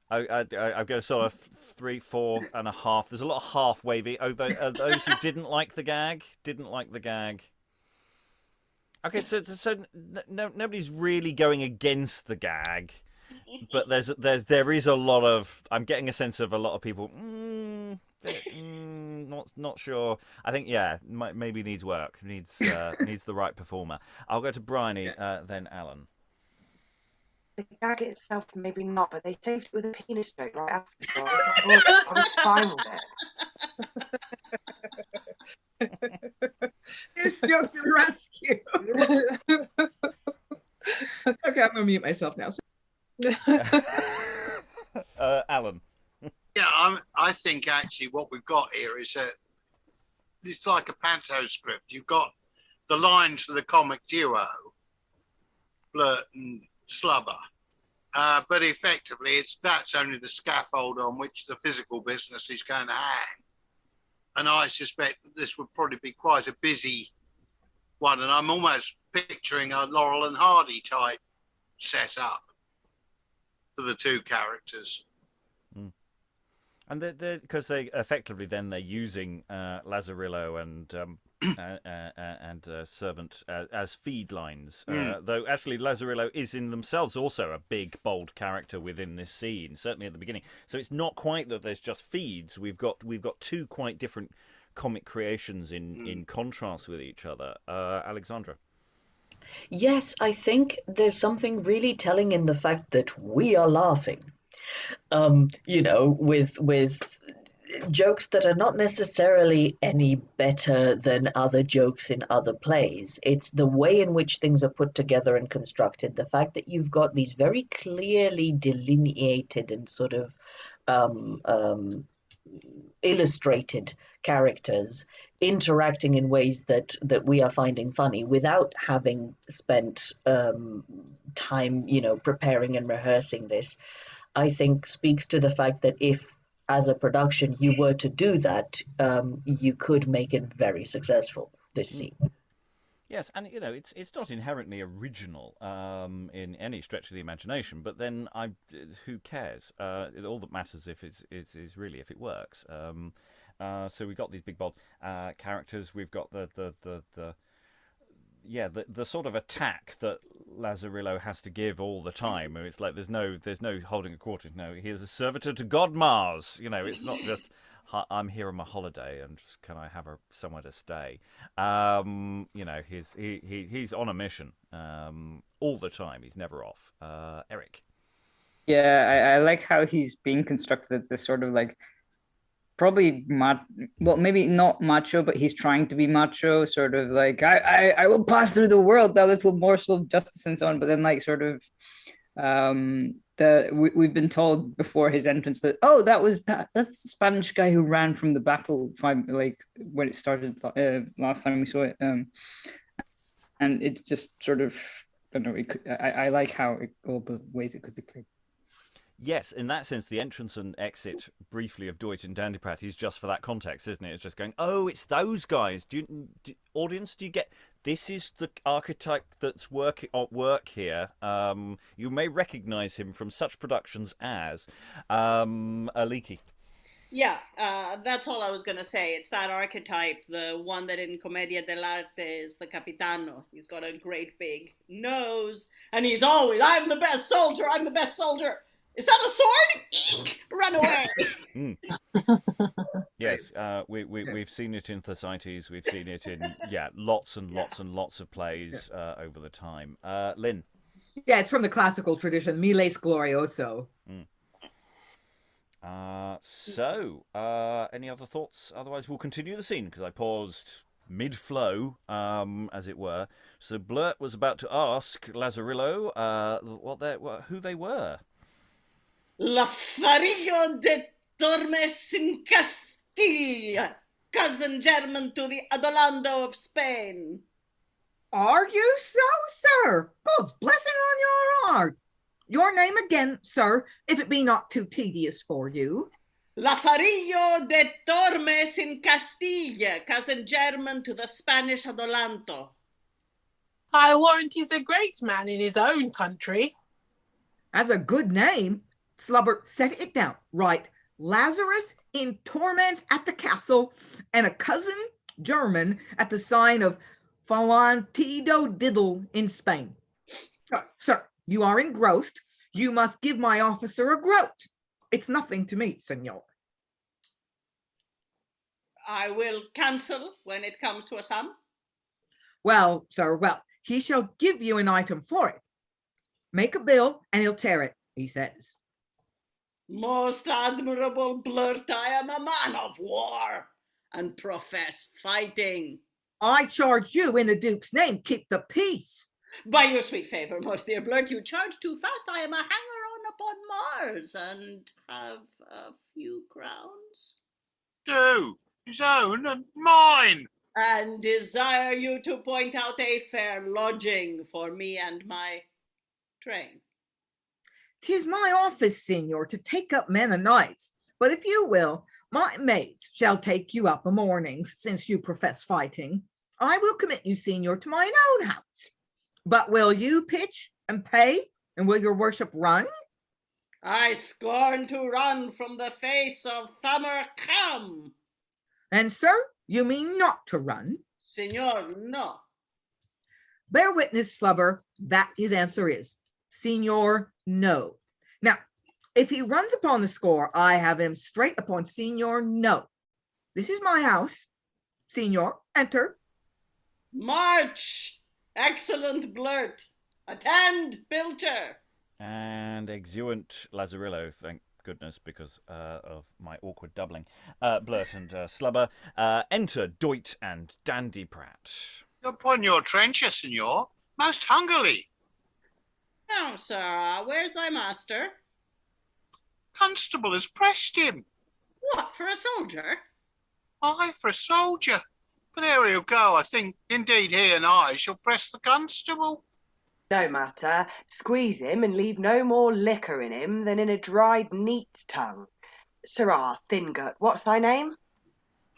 I'm going sort of 3, 4.5. There's a lot of half wavy. Those who didn't like the gag. Okay, so nobody's really going against the gag, but there is a lot of. I'm getting a sense of a lot of people. Not sure. I think maybe needs work. Needs the right performer. I'll go to Briony, then Alan. The gag itself, maybe not, but they saved it with a penis joke right after, so I was fine with it. It's just a rescue. Okay, I'm gonna mute myself now. Alan. Yeah, I think actually what we've got here is it's like a panto script. You've got the lines for the comic duo, Blurt and Slubber. But effectively, that's only the scaffold on which the physical business is going to hang. And I suspect this would probably be quite a busy one. And I'm almost picturing a Laurel and Hardy type setup for the two characters. And because they're using Lazarillo and servant as feed lines, though actually Lazarillo is in themselves also a big, bold character within this scene, certainly at the beginning. So it's not quite that there's just feeds. We've got two quite different comic creations in contrast with each other. Alexandra. Yes, I think there's something really telling in the fact that we are laughing. With jokes that are not necessarily any better than other jokes in other plays. It's the way in which things are put together and constructed. The fact that you've got these very clearly delineated and sort of illustrated characters interacting in ways that we are finding funny without having spent time, preparing and rehearsing this, I think speaks to the fact that if, as a production, you were to do that, you could make it very successful, this scene. Yes, and it's not inherently original in any stretch of the imagination. But then, who cares? All that matters is really if it works. So we've got these big bold characters. We've got the sort of attack that Lazarillo has to give all the time. It's like there's no holding a quarter. No, he is a servitor to God Mars. It's not just I'm here on my holiday and just, can I have somewhere to stay? He's on a mission all the time. He's never off. Eric. Yeah, I like how he's being constructed as this sort of like probably maybe not macho, but he's trying to be macho, sort of like I will pass through the world, that little morsel of justice and so on. But then like sort of we've been told before his entrance that that's the Spanish guy who ran from the battle when it started last time we saw it, and it's just sort of I don't know. I like how all the ways it could be played. Yes, in that sense, the entrance and exit briefly of Doyt and Dandiprat is just for that context, isn't it? It's just going, oh, it's those guys. Audience, do you get? This is the archetype that's at work here. You may recognise him from such productions as Aliki. Yeah, that's all I was going to say. It's that archetype, the one that in Commedia dell'arte is the Capitano. He's got a great big nose, and he's always, I'm the best soldier, I'm the best soldier. Is that a sword? Eek! Run away! Yes, we've seen it in Thersites. We've seen it in lots and lots and lots of plays over the time. Lynn. Yeah, it's from the classical tradition, Miles Glorioso. Any other thoughts? Otherwise, we'll continue the scene because I paused mid-flow, as it were. So Blurt was about to ask Lazarillo who they were. Lazarillo de Tormes in Castilla, cousin German to the Adolando of Spain. Are you so, sir? God's blessing on your heart. Your name again, sir, if it be not too tedious for you. Lazarillo de Tormes in Castilla, cousin German to the Spanish Adelanto. I warrant he's a great man in his own country. As a good name, Slubber, set it down. Right. Lazarus in torment at the castle, and a cousin German at the sign of Fontinell Diddle in Spain. Sir, you are engrossed. You must give my officer a groat. It's nothing to me, senor. I will cancel when it comes to a sum. Well, sir, he shall give you an item for it. Make a bill, and he'll tear it, he says. Most admirable Blurt, I am a man of war and profess fighting. I charge you in the Duke's name, keep the peace. By your sweet favour, most dear Blurt, you charge too fast. I am a hanger-on upon Mars, and have a few crowns. Do, his own and mine. And desire you to point out a fair lodging for me and my train. 'Tis my office, Signor, to take up men a nights, but if you will, my maids shall take you up a mornings, since you profess fighting. I will commit you, Signor, to mine own house. But will you pitch and pay, and will your worship run? I scorn to run from the face of Thamur-Kham. And, sir, you mean not to run? Signor, no. Bear witness, Slubber, that his answer is, Signor, no. Now, if he runs upon the score, I have him straight upon Signor, no. This is my house. Signor, enter. March! Excellent Blurt. Attend, Pilcher. And exeunt Lazarillo, thank goodness, because of my awkward doubling. Blurt and Slubber. Enter Doyt and Dandiprat. Upon your trencher, Signor, most hungrily. Now, sir, where's thy master? Constable has pressed him. What, for a soldier? Aye, for a soldier. But here he'll go, I think. Indeed, he and I shall press the constable. No matter, squeeze him and leave no more liquor in him than in a dried neat's tongue. Sirrah, Thingut, what's thy name?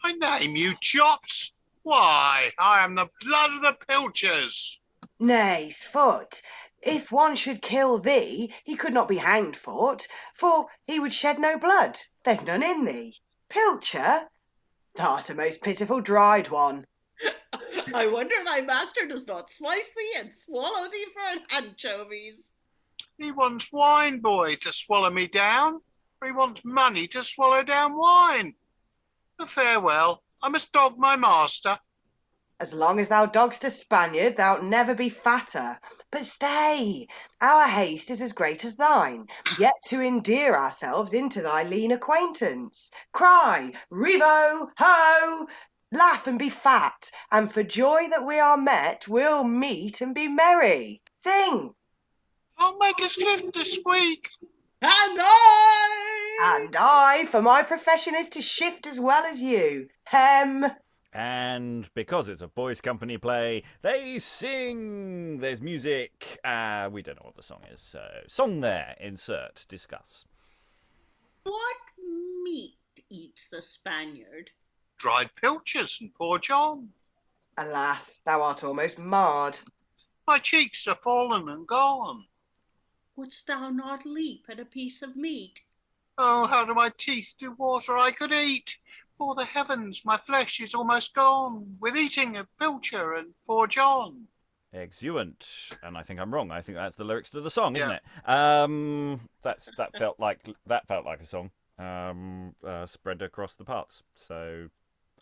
I name you Chops. Why, I am the blood of the Pilchers. Nay, Sfoot, if one should kill thee, he could not be hanged for't, for he would shed no blood. There's none in thee. Pilcher, thou'rt a most pitiful dried one. I wonder thy master does not slice thee and swallow thee for anchovies. He wants wine, boy, to swallow me down, for he wants money to swallow down wine. But farewell, I must dog my master. As long as thou dogst a Spaniard, thou'lt never be fatter. But stay, our haste is as great as thine, yet to endear ourselves into thy lean acquaintance. Cry, Revo, ho! Laugh and be fat, and for joy that we are met, we'll meet and be merry. Sing! I'll make us lift to squeak. And I! And I, for my profession is to shift as well as you. Hem! And because it's a boys' company play, they sing. There's music. We don't know what the song is. So, song there. Insert. Discuss. What meat eats the Spaniard? Dried pilchers and poor John. Alas, thou art almost marred. My cheeks are fallen and gone. Wouldst thou not leap at a piece of meat? Oh, how do my teeth do water I could eat? For the heavens, my flesh is almost gone, with eating of Pilcher and poor John. Exeunt. And I think I'm wrong. I think that's the lyrics to the song, isn't Yeah. it? That felt like a song. Spread across the parts. So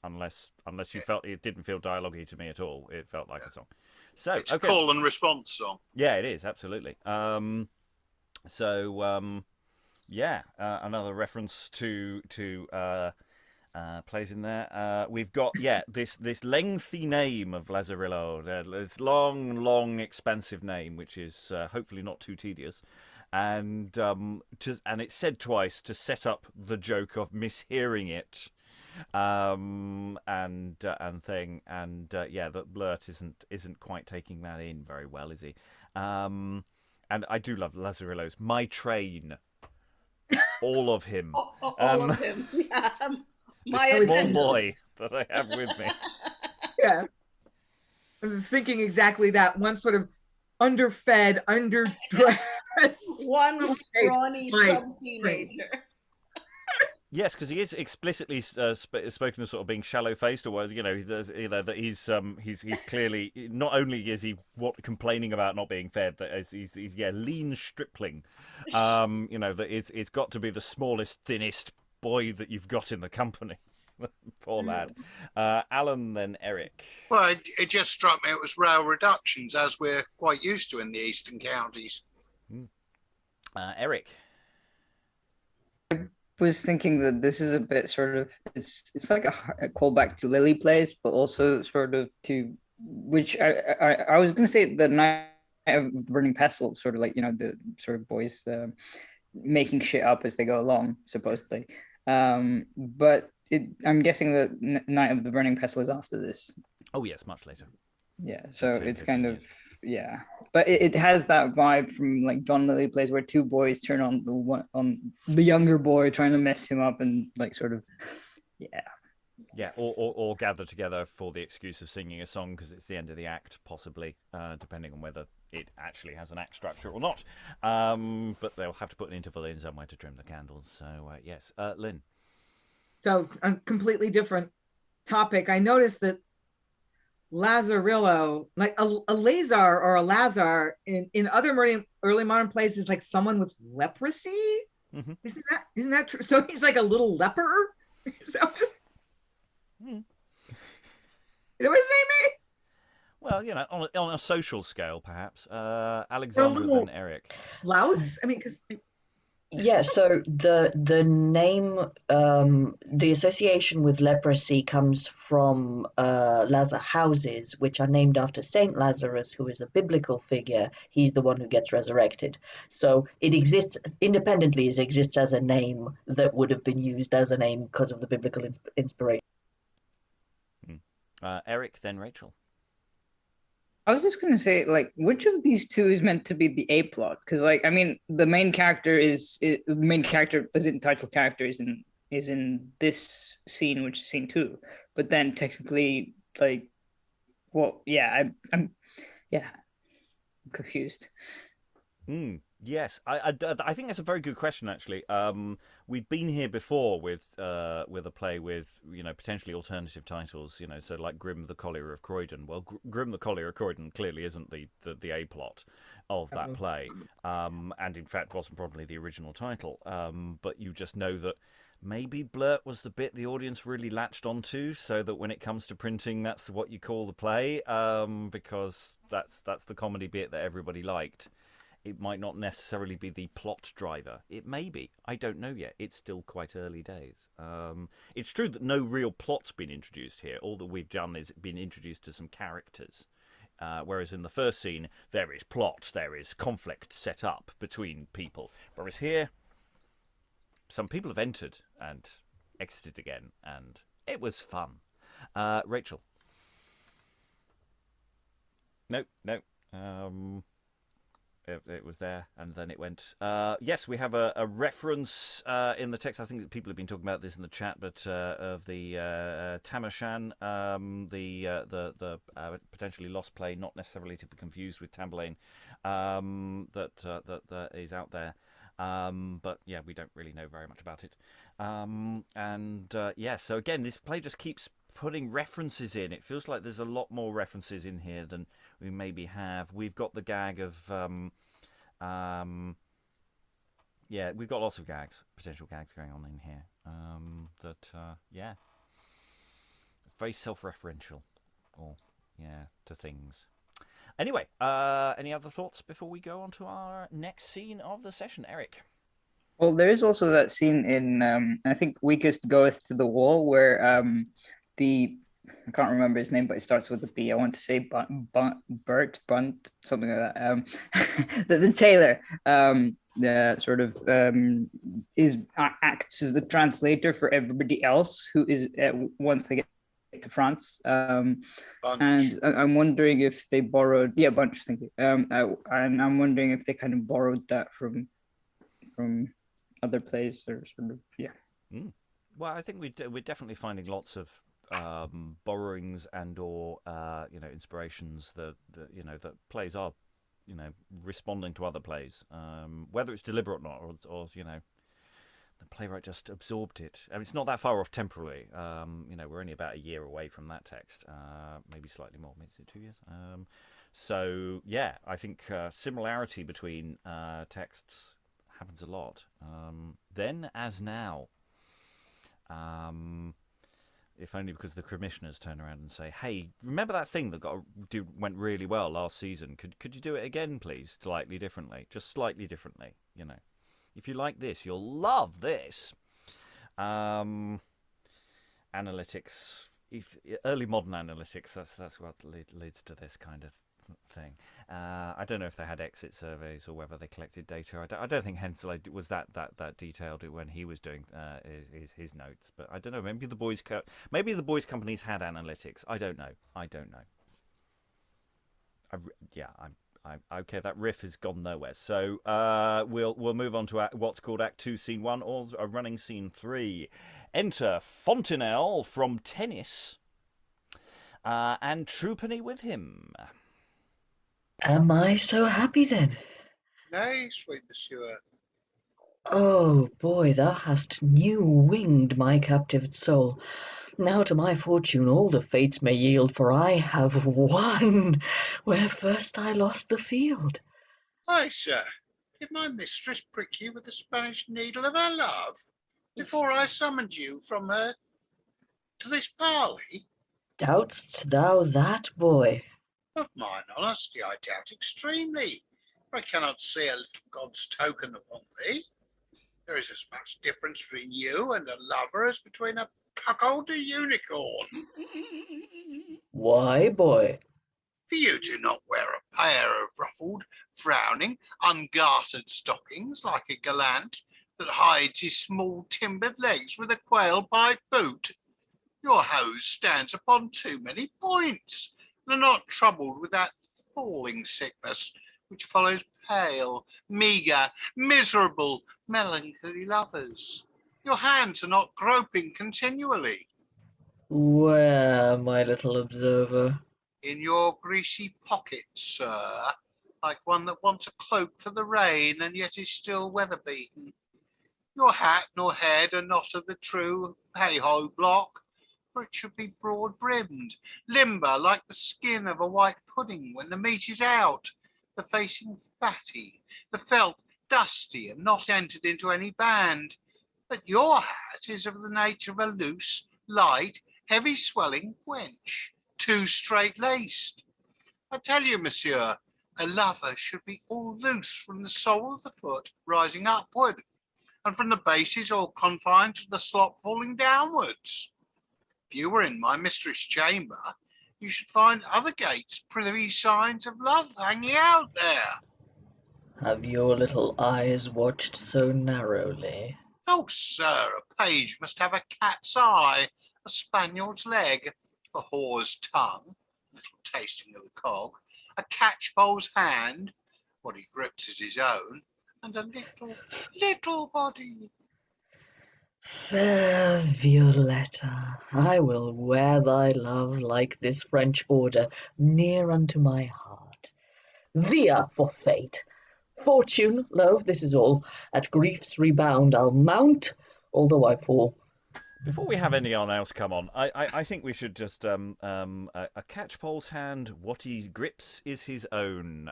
unless you felt it didn't feel dialogue-y to me at all, it felt like a song. So It's okay. a call and response song. Yeah, it is, absolutely. Another reference to plays in there. We've got this lengthy name of Lazarillo, this long, expansive name, which is hopefully not too tedious, and it's said twice to set up the joke of mishearing it, that Blurt isn't quite taking that in very well, is he? And I do love Lazarillo's "My Train," all of him, All of him. Yeah. My the small attendant. boy that I have with me. Yeah. I was thinking exactly that. One sort of underfed, underdressed. One scrawny My sub-teenager. Yes, because he is explicitly spoken as sort of being shallow-faced, or that he's clearly not only is he complaining about not being fed, that he's lean stripling. That it's got to be the smallest, thinnest boy that you've got in the company. Poor lad. Alan, then Eric. Well, it just struck me it was rail reductions, as we're quite used to in the eastern counties. Eric. Was thinking that this is a bit sort of it's like a callback to Lily plays, but also sort of to which I was going to say the night of the Burning Pestle, sort of like, the sort of boys making shit up as they go along, supposedly. But I'm guessing that Night of the Burning Pestle is after this. Oh yes, much later. Yeah, so 10, it's 15 kind of years. yeah, but it has that vibe from like John Lilly plays, where two boys turn on the younger boy, trying to mess him up, and like sort of Yeah, or gather together for the excuse of singing a song because it's the end of the act, possibly, depending on whether it actually has an act structure or not. But they'll have to put an interval in somewhere to trim the candles. So yes, Lynn. So a completely different topic. I noticed that Lazarillo, like a Lazar or a Lazar in other early modern plays, is like someone with leprosy. Mm-hmm. Isn't that true? So he's like a little leper. So, you know what his name is? Well, on a social scale, perhaps. Alexandra and Eric. Louse? I mean, because Yeah, so the name, the association with leprosy comes from Lazar houses, which are named after Saint Lazarus, who is a biblical figure. He's the one who gets resurrected. So it exists independently. It exists as a name that would have been used as a name because of the biblical inspiration. Eric, then Rachael. I was just gonna say, like, which of these two is meant to be the A plot? Because, like, I mean, the main character the main character, as in title character, is in this scene, which is scene 2. But then technically, like, well, yeah, I'm confused. Yes, I think that's a very good question, actually. We've been here before with a play with potentially alternative titles, so like Grim the Collier of Croydon. Well, Grim the Collier of Croydon clearly isn't the A plot of that play, and in fact wasn't probably the original title. But you just know that maybe Blurt was the bit the audience really latched onto, so that when it comes to printing, that's what you call the play, because that's the comedy bit that everybody liked. It might not necessarily be the plot driver. It may be. I don't know yet. It's still quite early days. It's true that no real plot's been introduced here. All that we've done is been introduced to some characters. Whereas in the first scene, there is plot, there is conflict set up between people. Whereas here, some people have entered and exited again, and it was fun. Rachael? No. It was there, and then it went. Yes, we have a reference in the text. I think that people have been talking about this in the chat, but of the Tamashan, the potentially lost play, not necessarily to be confused with Tamburlaine, that is out there. But yeah, we don't really know very much about it. So again, this play just keeps putting references in. It feels like there's a lot more references in here than we maybe have. We've got the gag of we've got lots of potential gags going on in here. Very self-referential, to things. Anyway, any other thoughts before we go on to our next scene of the session, Eric? Well, there is also that scene in I think Weakest Goeth to the Wall, where I can't remember his name, but it starts with a B. I want to say Burt, something like that. The tailor acts as the translator for everybody else who is once they get to France. And I'm wondering if they borrowed, Bunch, thank you. And I'm wondering if they kind of borrowed that from other plays or sort of, Well, I think we're definitely finding lots of borrowings and or inspirations that plays are responding to other plays, whether it's deliberate or not, or the playwright just absorbed it. I mean, it's not that far off temporally. We're only about a year away from that text, maybe slightly more, maybe 2 years. So yeah, I think similarity between texts happens a lot. Then as now. If only because the commissioners turn around and say, "Hey, remember that thing that went really well last season? Could you do it again, please? Slightly differently, just slightly differently. If you like this, you'll love this." Analytics, early modern analytics. That's what leads to this kind of thing. I don't know if they had exit surveys or whether they collected data. I don't think Hensel was that detailed when he was doing his notes. But I don't know. Maybe the boys companies had analytics. I don't know. I'm okay. That riff has gone nowhere. So we'll move on to what's called Act 2, Scene 1, or running Scene 3. Enter Fontinell from tennis, and Truepenny with him. Am I so happy then? Nay, sweet monsieur. Oh boy, thou hast new winged my captive soul. Now to my fortune all the fates may yield, for I have won where first I lost the field. Aye, sir, did my mistress prick you with the Spanish needle of her love before I summoned you from her to this parley? Doubt'st thou that, boy? Of mine honesty I doubt extremely, for I cannot see a little God's token upon thee. There is as much difference between you and a lover as between a cuckold and a unicorn. Why, boy? For you do not wear a pair of ruffled, frowning, ungartered stockings like a gallant that hides his small timbered legs with a quail-pied boot. Your hose stands upon too many points, and are not troubled with that falling sickness which follows pale, meagre, miserable, melancholy lovers. Your hands are not groping continually. Where, my little observer? In your greasy pockets, sir, like one that wants a cloak for the rain and yet is still weather-beaten. Your hat nor head are not of the true hay-ho block, for it should be broad-brimmed, limber like the skin of a white pudding when the meat is out, the facing fatty, the felt dusty and not entered into any band. But your hat is of the nature of a loose, light, heavy-swelling wench, too straight-laced. I tell you, monsieur, a lover should be all loose from the sole of the foot rising upward, and from the bases all confined to the slop falling downwards. If you were in my mistress' chamber, you should find other gates privy signs of love hanging out there. Have your little eyes watched so narrowly? Oh, sir, a page must have a cat's eye, a spaniel's leg, a whore's tongue, a little tasting of the cog, a catchpole's hand, what he grips is his own, and a little body. Fair Violetta, I will wear thy love like this French order near unto my heart. Via for fate! Fortune, lo, this is all. At grief's rebound I'll mount, although I fall. Before we have anyone else come on, I think we should just a catchpole's hand. What he grips is his own.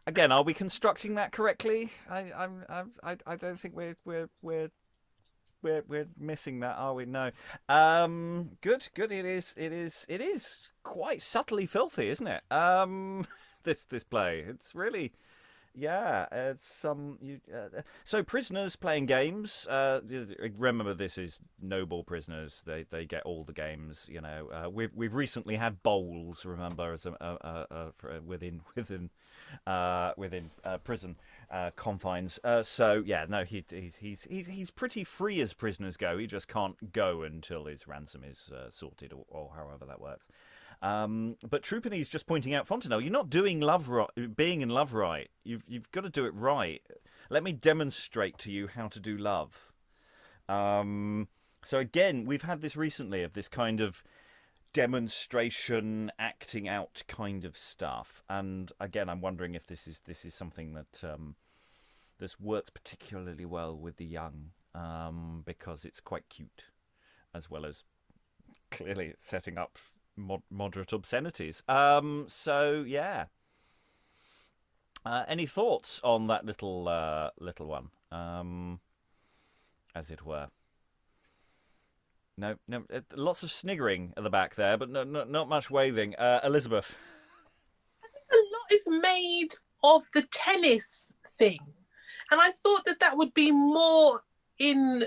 Again, are we constructing that correctly? I don't think we're missing that, are we? No. Good. It is quite subtly filthy, isn't it? This play. It's really. Yeah, it's so prisoners playing games. Remember, this is noble prisoners. They get all the games. You know, we've recently had bowls. Remember, as within prison confines. So yeah, no, he's pretty free as prisoners go. He just can't go until his ransom is sorted, or however that works. But Truepenny's just pointing out, Fontinell, you're not doing being in love right. You've got to do it right. Let me demonstrate to you how to do love. So again, we've had this recently of this kind of demonstration, acting out kind of stuff. And again, I'm wondering if this is something that this works particularly well with the young, because it's quite cute, as well as clearly it's setting up moderate obscenities. So yeah. Any thoughts on that little one, as it were? No. Lots of sniggering at the back there, but not much waving. Elizabeth. I think a lot is made of the tennis thing, and I thought that would be more in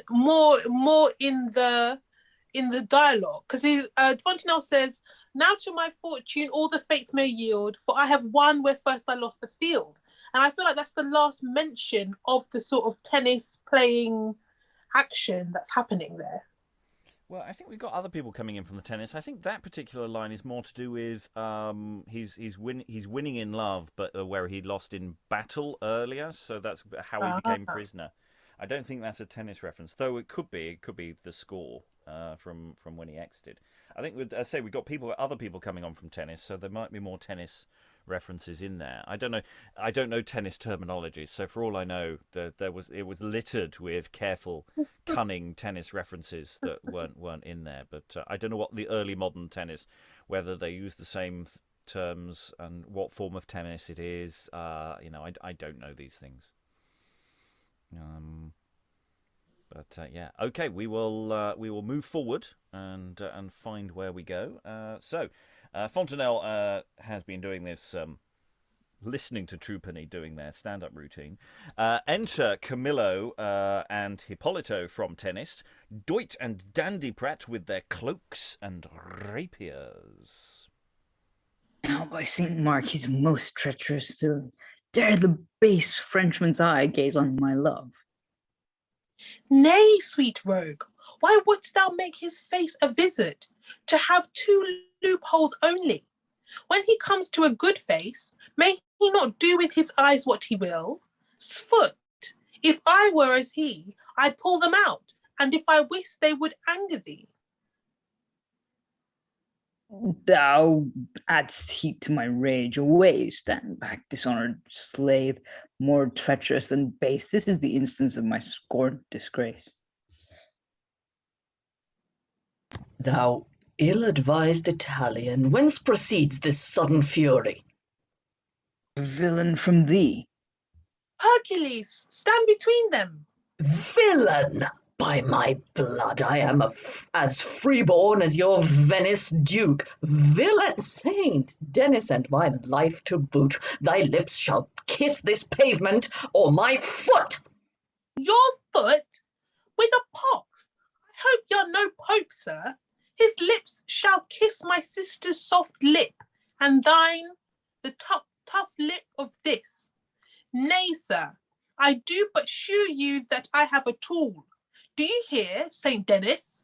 the dialogue, because Fontinell says, Now to my fortune all the fates may yield, for I have won where first I lost the field. And I feel like that's the last mention of the sort of tennis playing action that's happening there. Well, I think we've got other people coming in from the tennis. I think that particular line is more to do with he's winning in love, but where he lost in battle earlier, so that's how he became prisoner. I don't think that's a tennis reference, though it could be. It could be the score from when he exited. I think we've got other people coming on from tennis, so there might be more tennis references in there. I don't know tennis terminology, so for all I know, it was littered with careful, cunning tennis references that weren't in there. But I don't know what the early modern tennis, whether they use the same terms and what form of tennis it is. I don't know these things. Yeah, okay. We will move forward and find where we go. So Fontinell has been doing this, listening to Truepenny doing their stand-up routine. Enter Camillo and Hippolito from tennis, Doyt and Dandiprat with their cloaks and rapiers. Now by St. Mark, he's a most treacherous villain. Dare the base Frenchman's eye gaze on my love? Nay, sweet rogue, why wouldst thou make his face a vizard, to have 2 loopholes only? When he comes to a good face, may he not do with his eyes what he will? 'Sfoot, if I were as he, I'd pull them out, and if I wist they would anger thee. Thou addst heat to my rage. Away, stand back, dishonored slave, more treacherous than base. This is the instance of my scorned disgrace. Thou ill-advised Italian, whence proceeds this sudden fury? Villain, from thee. Hercules, stand between them. Villain! By my blood, I am as freeborn as your Venice Duke. Villain, Saint Denis, and my life to boot. Thy lips shall kiss this pavement, or my foot. Your foot? With a pox? I hope you're no pope, sir. His lips shall kiss my sister's soft lip, and thine the tough lip of this. Nay, sir, I do but shew you that I have a tool. Do you hear, St. Denis?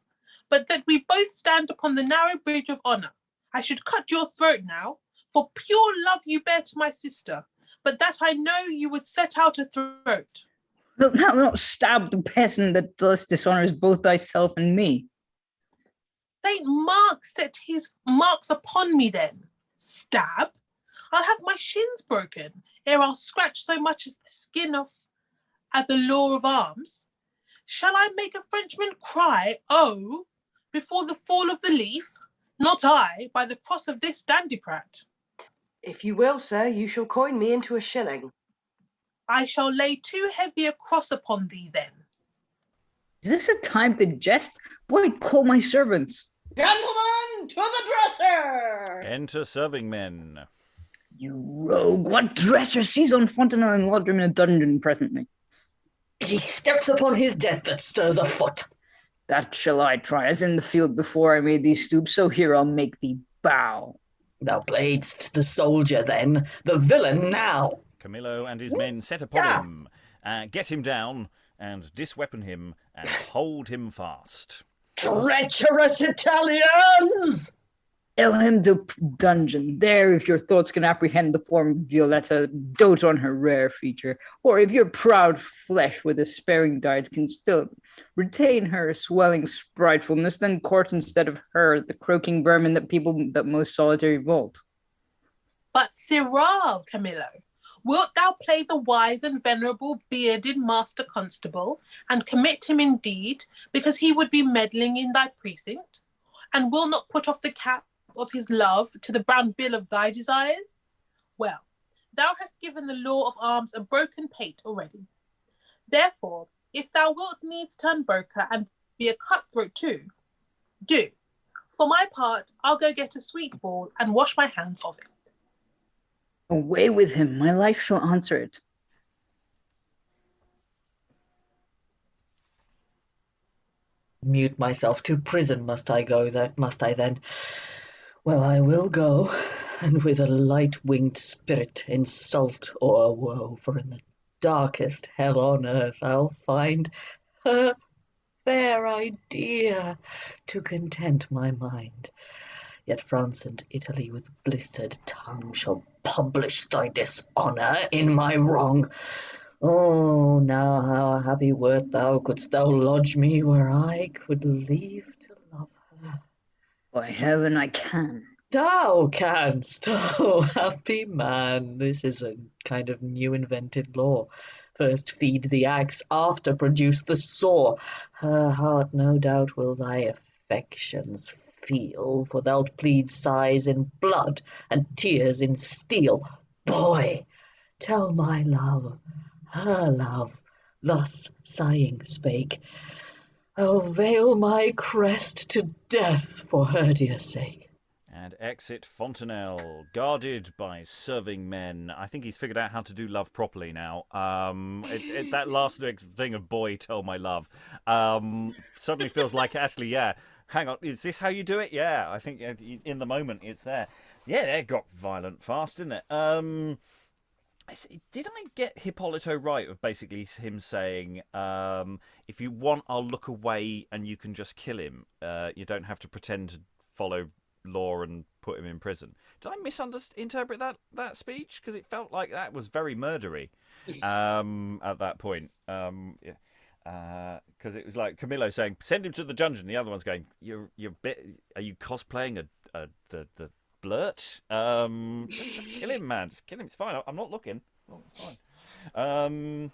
But that we both stand upon the narrow bridge of honour. I should cut your throat now, for pure love you bear to my sister, but that I know you would set out a throat. Wilt thou not stab the peasant that thus dishonours both thyself and me? St. Mark set his marks upon me then. Stab? I'll have my shins broken, ere I'll scratch so much as the skin off at the law of arms. Shall I make a Frenchman cry, oh, before the fall of the leaf? Not I, by the cross of this Dandiprat. If you will, sir, you shall coin me into a shilling. I shall lay too heavy a cross upon thee then. Is this a time to jest? Boy, call my servants. Gentlemen, to the dresser! Enter serving men. You rogue, what dresser? Seize on Fontinell and lodge him in a dungeon presently. He steps upon his death that stirs a foot. That shall I try, as in the field before I made thee stoop, so here I'll make thee bow. Thou playedst the soldier then, the villain now. Camillo and his men set upon him, get him down, and disweapon him, and hold him fast. Treacherous Italians! Ill him to dungeon. There, if your thoughts can apprehend the form of Violetta, dote on her rare feature. Or if your proud flesh with a sparing diet can still retain her swelling spritefulness, then court instead of her the croaking vermin that people that most solitary vault. But sirrah, Camillo, wilt thou play the wise and venerable bearded master constable, and commit him indeed, because he would be meddling in thy precinct, and will not put off the cap of his love to the brown bill of thy desires? Well, thou hast given the law of arms a broken pate already. Therefore, if thou wilt needs turn broker and be a cutthroat too, do. For my part, I'll go get a sweet ball and wash my hands of it. Away with him, my life shall answer it. Mute myself, to prison must I go, that must I then. Well, I will go, and with a light-winged spirit insult or woe, for in the darkest hell on earth I'll find her fair idea to content my mind. Yet France and Italy with blistered tongue shall publish thy dishonour in my wrong. Oh, now how happy wert thou, couldst thou lodge me where I could leave to love her. By heaven, I can. Thou canst, oh happy man. This is a kind of new invented law. First feed the axe, after produce the saw. Her heart no doubt will thy affections feel, for thou'lt plead sighs in blood and tears in steel. Boy, tell my love, her love, thus sighing spake, I'll veil my crest to death for her dear sake. And exit Fontinell, guarded by serving men. I think he's figured out how to do love properly now. That last thing of boy, tell my love, suddenly feels like, actually, yeah, hang on, is this how you do it? Yeah, I think in the moment it's there. Yeah, that got violent fast, didn't it? Did I get Hippolito right of basically him saying, if you want, I'll look away and you can just kill him. You don't have to pretend to follow law and put him in prison. Did I misinterpret that speech? Because it felt like that was very murdery at that point. Because it was like Camillo saying, send him to the dungeon. The other one's going, are you cosplaying the Blurt? Just kill him, man. Just kill him. It's fine. I'm not looking. Oh, it's fine.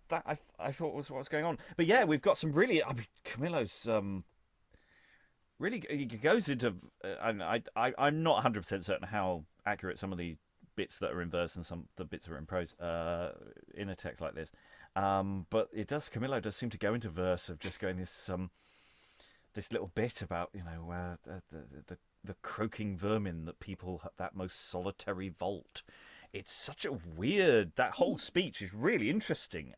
That I thought was what was going on. But yeah, we've got some really. I mean, Camillo's really, he goes into. I'm not 100% certain how accurate some of the bits that are in verse and some the bits that are in prose in a text like this. But Camillo does seem to go into verse of just going this little bit about the croaking vermin that people that most solitary vault. It's such a weird. That whole speech is really interesting.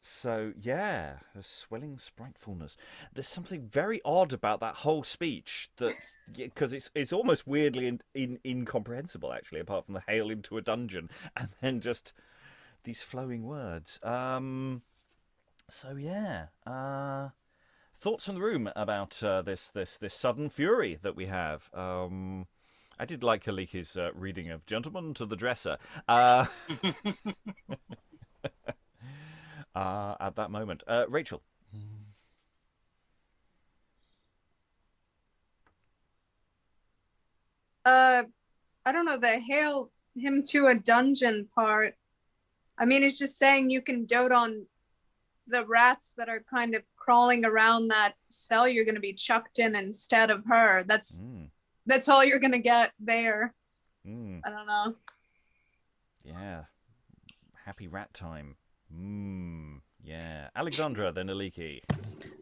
So yeah, a swelling spritefulness. There's something very odd about that whole speech that because it's almost weirdly incomprehensible actually, apart from the hail him to a dungeon and then just these flowing words. So yeah. Thoughts from the room about this sudden fury that we have. I did like Aliki's reading of "Gentleman to the Dresser" at that moment. Rachael. I don't know, the hail him to a dungeon part. I mean, it's just saying you can dote on the rats that are kind of crawling around that cell you're going to be chucked in instead of her. That's all you're going to get there. I don't know. Yeah. Happy rat time. Yeah. Alexandra, then Aliki.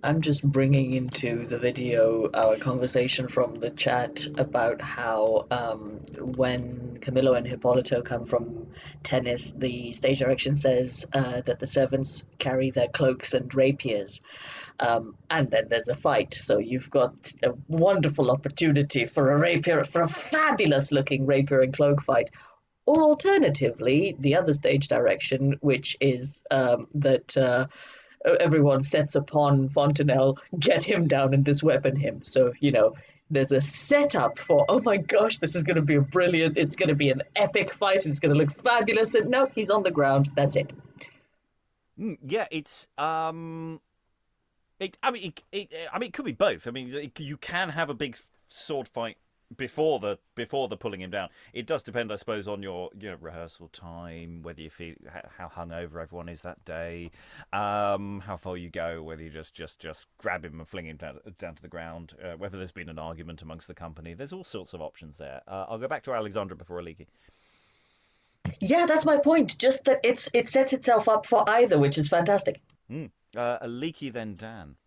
I'm just bringing into the video our conversation from the chat about how when Camillo and Hippolito come from tennis, the stage direction says that the servants carry their cloaks and rapiers. And then there's a fight, so you've got a wonderful opportunity for a fabulous looking rapier and cloak fight. Or alternatively, the other stage direction, which is that everyone sets upon Fontinell, get him down and disweapon him. So, there's a setup for, oh my gosh, this is going to be it's going to be an epic fight, and it's going to look fabulous. And no, he's on the ground. That's it. Yeah, it's it could be both. I mean, you can have a big sword fight before the pulling him down. It does depend, I suppose, on your rehearsal time, whether you feel how hungover everyone is that day, how far you go, whether you just grab him and fling him down to the ground, whether there's been an argument amongst the company. There's all sorts of options there. I'll go back to Alexandra before Aliki. Yeah, that's my point. Just that it sets itself up for either, which is fantastic. Aliki, then Dan.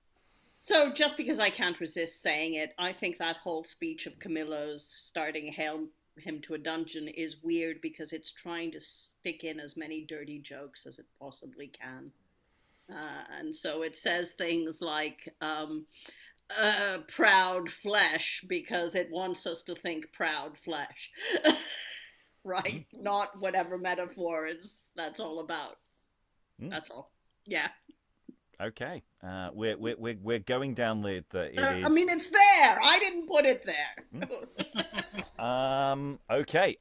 So just because I can't resist saying it, I think that whole speech of Camillo's starting hail him to a dungeon is weird because it's trying to stick in as many dirty jokes as it possibly can. And so it says things like, proud flesh because it wants us to think proud flesh. Right? Not whatever metaphor that's all about. That's all. Yeah. Okay. We're going down the it is. I mean, it's there. I didn't put it there. Okay.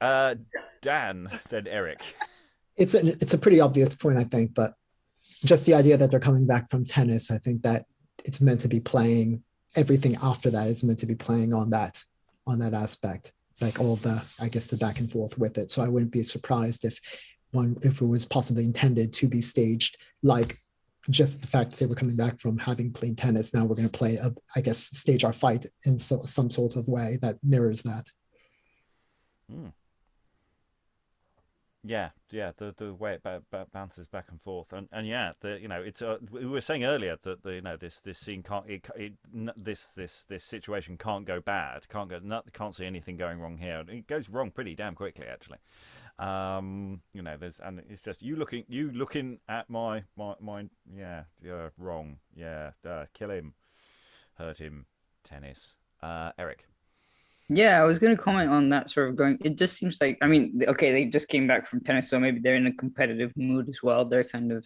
Dan, then Eric. It's a pretty obvious point, I think, but just the idea that they're coming back from tennis, I think that it's meant to be playing, everything after that is meant to be playing on that aspect, like all the, I guess, the back and forth with it. So I wouldn't be surprised if it was possibly intended to be staged, like just the fact that they were coming back from having played tennis. Now we're going to play, I guess, stage our fight in some sort of way that mirrors that. Yeah, the way it bounces back and forth, and yeah, it's we were saying earlier that this scene can't this situation can't go bad, can't see anything going wrong here. It goes wrong pretty damn quickly, actually. It's just you looking at my yeah, wrong, yeah, kill him, hurt him, tennis. Eric. Yeah, I was going to comment on that sort of going. It just seems like, I mean, okay, they just came back from tennis, so maybe they're in a competitive mood as well. They're kind of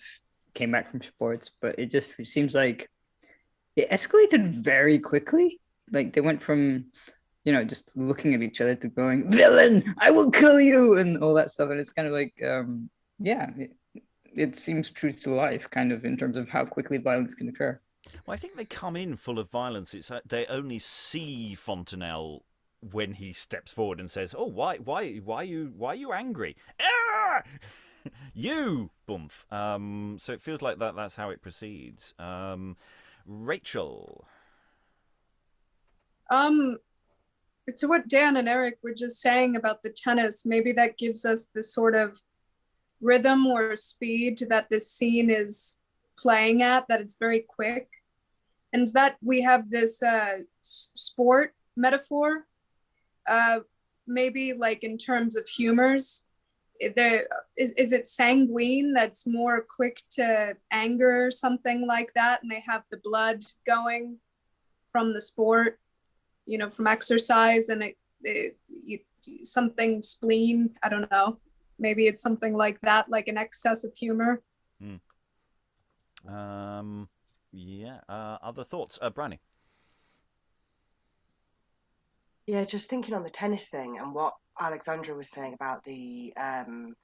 came back from sports, but it just seems like it escalated very quickly. Like they went from, just looking at each other to going, "Villain, I will kill you," and all that stuff. And it's kind of like, it seems true to life, kind of, in terms of how quickly violence can occur. Well, I think they come in full of violence. It's they only see Fontinell when he steps forward and says, "Oh, why are you angry? Ah! You bumf." So it feels like that's how it proceeds. Rachael. To what Dan and Eric were just saying about the tennis, maybe that gives us the sort of rhythm or speed that this scene is playing at, that it's very quick, and that we have this sport metaphor. Maybe like in terms of humors, is it sanguine that's more quick to anger or something like that, and they have the blood going from the sport, from exercise, and something spleen, I don't know, maybe it's something like that, like an excess of humor. Other thoughts? Briony. Yeah, just thinking on the tennis thing and what Alexandra was saying about the, when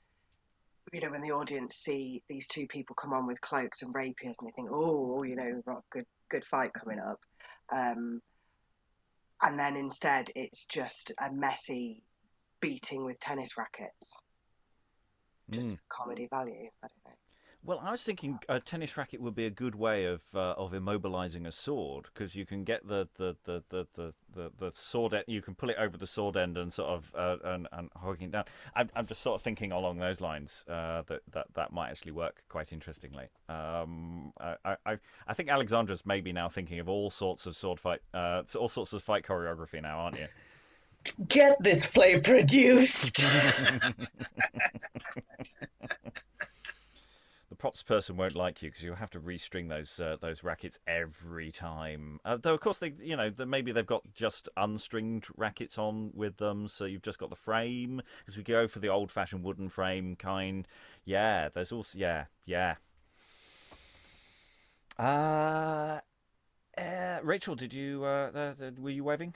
the audience see these two people come on with cloaks and rapiers and they think, we've got a good fight coming up. And then instead it's just a messy beating with tennis rackets. Just for comedy value, I don't know. Well, I was thinking a tennis racket would be a good way of immobilizing a sword, because you can get the sword end, you can pull it over the sword end and sort of and hogging it down. I'm just sort of thinking along those lines that might actually work quite interestingly. I think Alexandra's maybe now thinking of all sorts of fight choreography now, aren't you? Get this play produced. The props person won't like you because you'll have to restring those rackets every time. Though of course maybe they've got just unstringed rackets on with them, so you've just got the frame. Because we go for the old-fashioned wooden frame kind. Yeah, there's also yeah. Rachael, did you were you waving?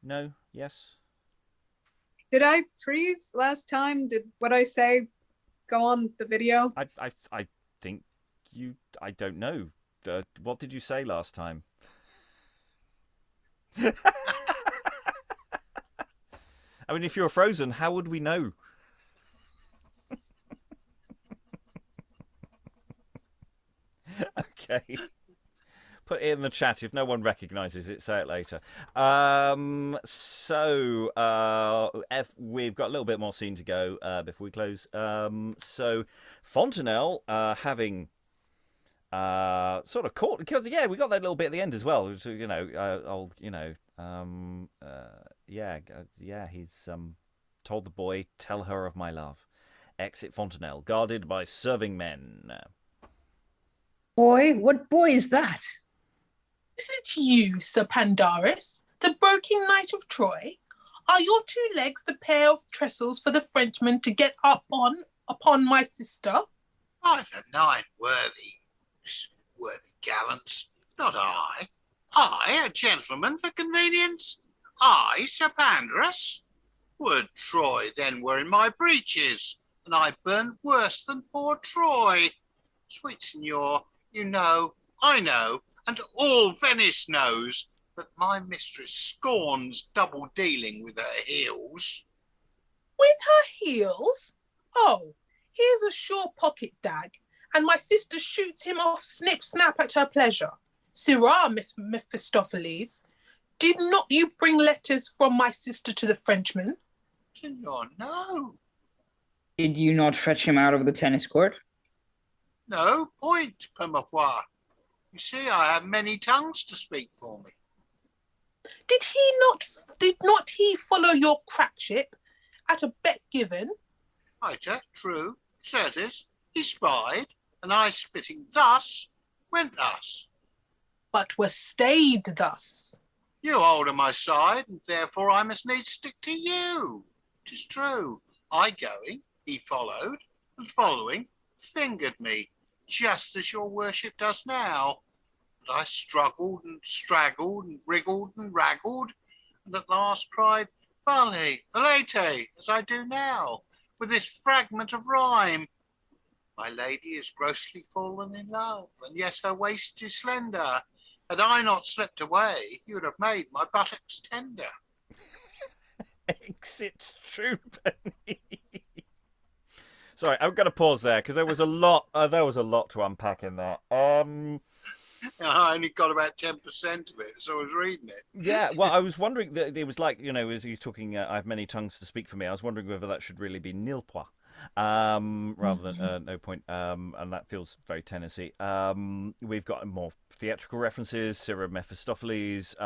No. Yes. Did I freeze last time? Did what I say go on the video? I think you. I don't know. What did you say last time? I mean, if you're frozen, how would we know? Okay. Put it in the chat. If no one recognises it, say it later. We've got a little bit more scene to go before we close. So Fontinell having sort of caught, because we got that little bit at the end as well. So, he's told the boy, "Tell her of my love." Exit Fontinell, guarded by serving men. Boy, what boy is that? Is it you, Sir Pandarus, the broken knight of Troy? Are your 2 legs the pair of trestles for the Frenchman to get up on upon my sister? By the 9 worthy gallants, not I. I, a gentleman for convenience. I, Sir Pandarus. Would Troy then were in my breeches, and I burned worse than poor Troy. Sweet signor, you know, I know, and all Venice knows, that my mistress scorns double dealing with her heels. With her heels? Oh, here's a sure pocket dag, and my sister shoots him off snip-snap at her pleasure. Sirrah, Mephistopheles, did not you bring letters from my sister to the Frenchman? Signor, no. Did you not fetch him out of the tennis court? No point, per ma foi. You see, I have many tongues to speak for me. Did not he follow your crackship at a bet given? Ita, true, certes, he spied, and I spitting thus, went thus. But were stayed thus. You hold on my side, and therefore I must needs stick to you. 'Tis true, I going, he followed, and following, fingered me, just as your worship does now. But I struggled and straggled and wriggled and raggled, and at last cried, Vale, Violetta, as I do now, with this fragment of rhyme. My lady is grossly fallen in love, and yet her waist is slender. Had I not slipped away, you would have made my buttocks tender. Exit Truepenny. Sorry, I'm going to pause there because there was a lot. There was a lot to unpack in there. I only got about 10% of it, so I was reading it. Yeah, well, I was wondering that it was like, you know, as you're talking, I have many tongues to speak for me. I was wondering whether that should really be nil point, rather than no point, and that feels very Tennessee. We've got more theatrical references, Sirrah Mephistopheles.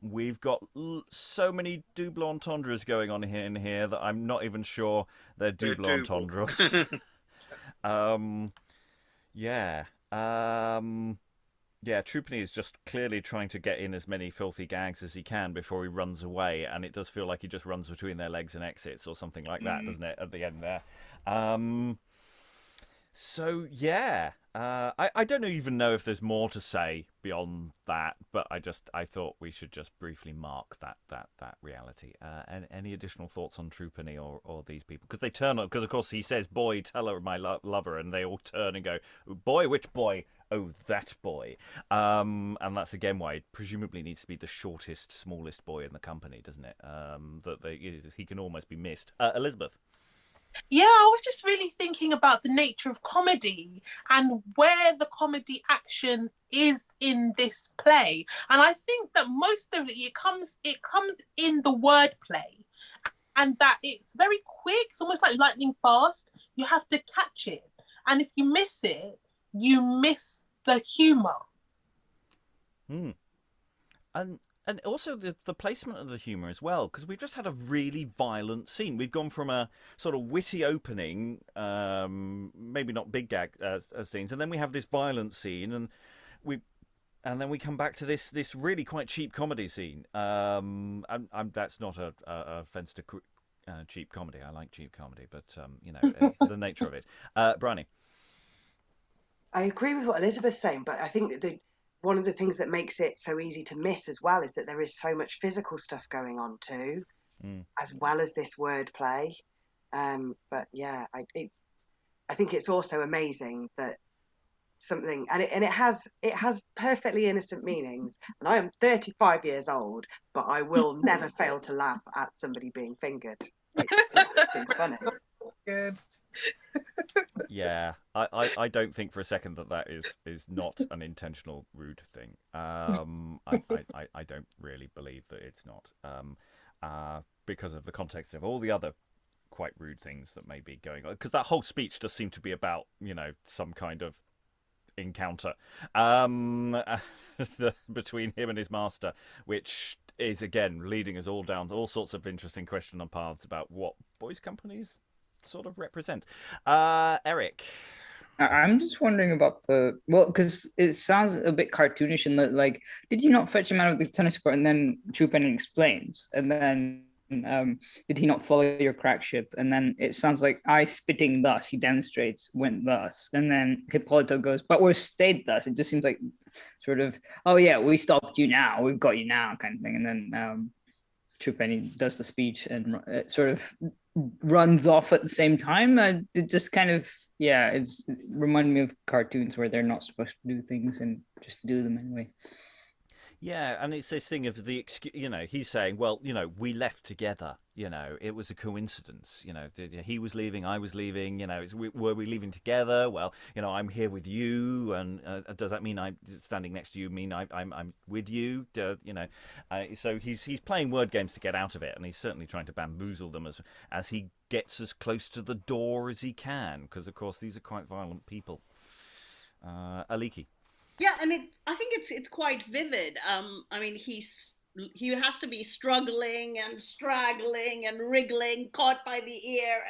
We've got so many double entendres going on in here that I'm not even sure they're double entendres. Yeah. Yeah, Truepenny is just clearly trying to get in as many filthy gags as he can before he runs away, and it does feel like he just runs between their legs and exits or something like that, doesn't it, at the end there? So, yeah, I don't even know if there's more to say beyond that, but I thought we should just briefly mark that reality. And any additional thoughts on Truepenny or these people? Because they turn on, because of course he says, boy, tell her my lover, and they all turn and go, boy, which boy? Oh, that boy. And that's again why it presumably needs to be the shortest, smallest boy in the company, doesn't it? He can almost be missed. Elizabeth. Yeah, I was just really thinking about the nature of comedy and where the comedy action is in this play. And I think that most of it comes in the wordplay, and that it's very quick. It's almost like lightning fast. You have to catch it. And if you miss it, you miss the humour. And also the placement of the humour as well, because we've just had a really violent scene. We've gone from a sort of witty opening, maybe not big gag scenes, and then we have this violent scene, and then we come back to this really quite cheap comedy scene. That's not a offence to cheap comedy. I like cheap comedy, but it's the nature of it. Briony. I agree with what Elizabeth's saying, but I think that one of the things that makes it so easy to miss as well is that there is so much physical stuff going on too, as well as this wordplay. But yeah, I think it's also amazing that something, and it has perfectly innocent meanings. And I am 35 years old, but I will never fail to laugh at somebody being fingered. It's too funny. Good. Yeah, I don't think for a second that is not an intentional rude thing. I don't really believe that it's not, because of the context of all the other quite rude things that may be going on. Because that whole speech does seem to be about, some kind of encounter between him and his master, which is again leading us all down all sorts of interesting questions and paths about what boys' companies sort of represent. Eric. I'm just wondering about because it sounds a bit cartoonish in that, like, did you not fetch him out of the tennis court? And then Truepenny explains, and then did he not follow your crack ship? And then it sounds like I spitting thus, he demonstrates, went thus, and then Hippolito goes, but we're stayed thus. It just seems like sort of, oh yeah, we stopped you now, we've got you now, kind of thing. And then Truepenny does the speech and it sort of runs off at the same time. It just kind of, it reminded me of cartoons where they're not supposed to do things and just do them anyway. Yeah, and it's this thing of the excuse. He's saying, well, we left together. It was a coincidence. He was leaving, I was leaving. Were we leaving together? Well, I'm here with you, and does that mean I'm standing next to you? Mean I'm with you? So he's playing word games to get out of it, and he's certainly trying to bamboozle them as he gets as close to the door as he can, because of course these are quite violent people. Aliki. Yeah, and I think it's quite vivid. I mean, he has to be struggling and straggling and wriggling, caught by the ear,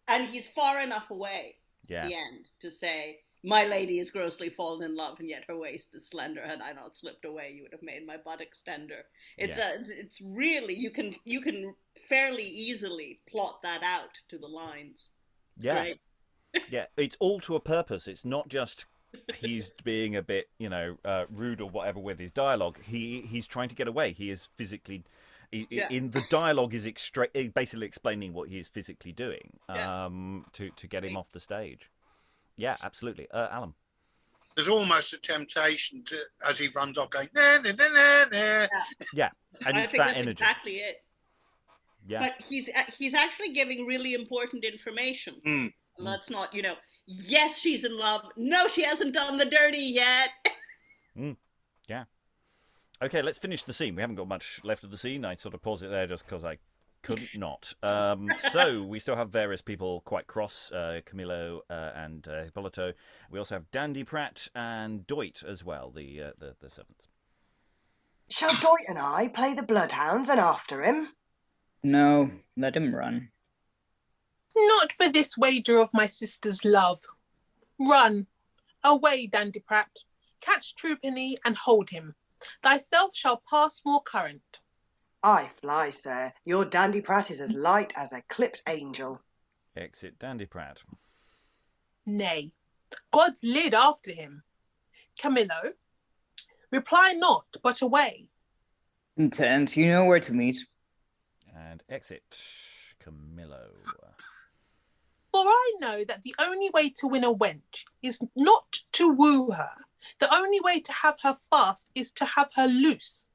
and he's far enough away at the end to say, "My lady is grossly fallen in love, and yet her waist is slender. Had I not slipped away, you would have made my buttocks tender." It's really you can fairly easily plot that out to the lines. Yeah. Right? Yeah, it's all to a purpose. It's not just he's being a bit, rude or whatever with his dialogue. He's trying to get away. He is physically, in the dialogue, is basically explaining what he is physically doing to get him off the stage. Yeah, absolutely. Alan. There's almost a temptation to, as he runs off, going, nah, nah, nah, nah, nah. Yeah, and I it's think that that's energy. exactly it. Yeah. But he's actually giving really important information. Mm. Let's not, yes, she's in love. No, she hasn't done the dirty yet. Yeah. Okay, let's finish the scene. We haven't got much left of the scene. I sort of paused it there just because I couldn't not. So we still have various people quite cross, Camillo and Hippolito. We also have Dandiprat and Doyt as well, the servants. Shall Doyt and I play the bloodhounds and after him? No, let him run. Not for this wager of my sister's love. Run. Away, Dandiprat. Catch Truepenny and hold him. Thyself shall pass more current. I fly, sir. Your Dandiprat is as light as a clipped angel. Exit Dandiprat. Nay, God's lid after him. Camillo, reply not, but away. Intent, you know where to meet. And exit Camillo. For I know that the only way to win a wench is not to woo her. The only way to have her fast is to have her loose.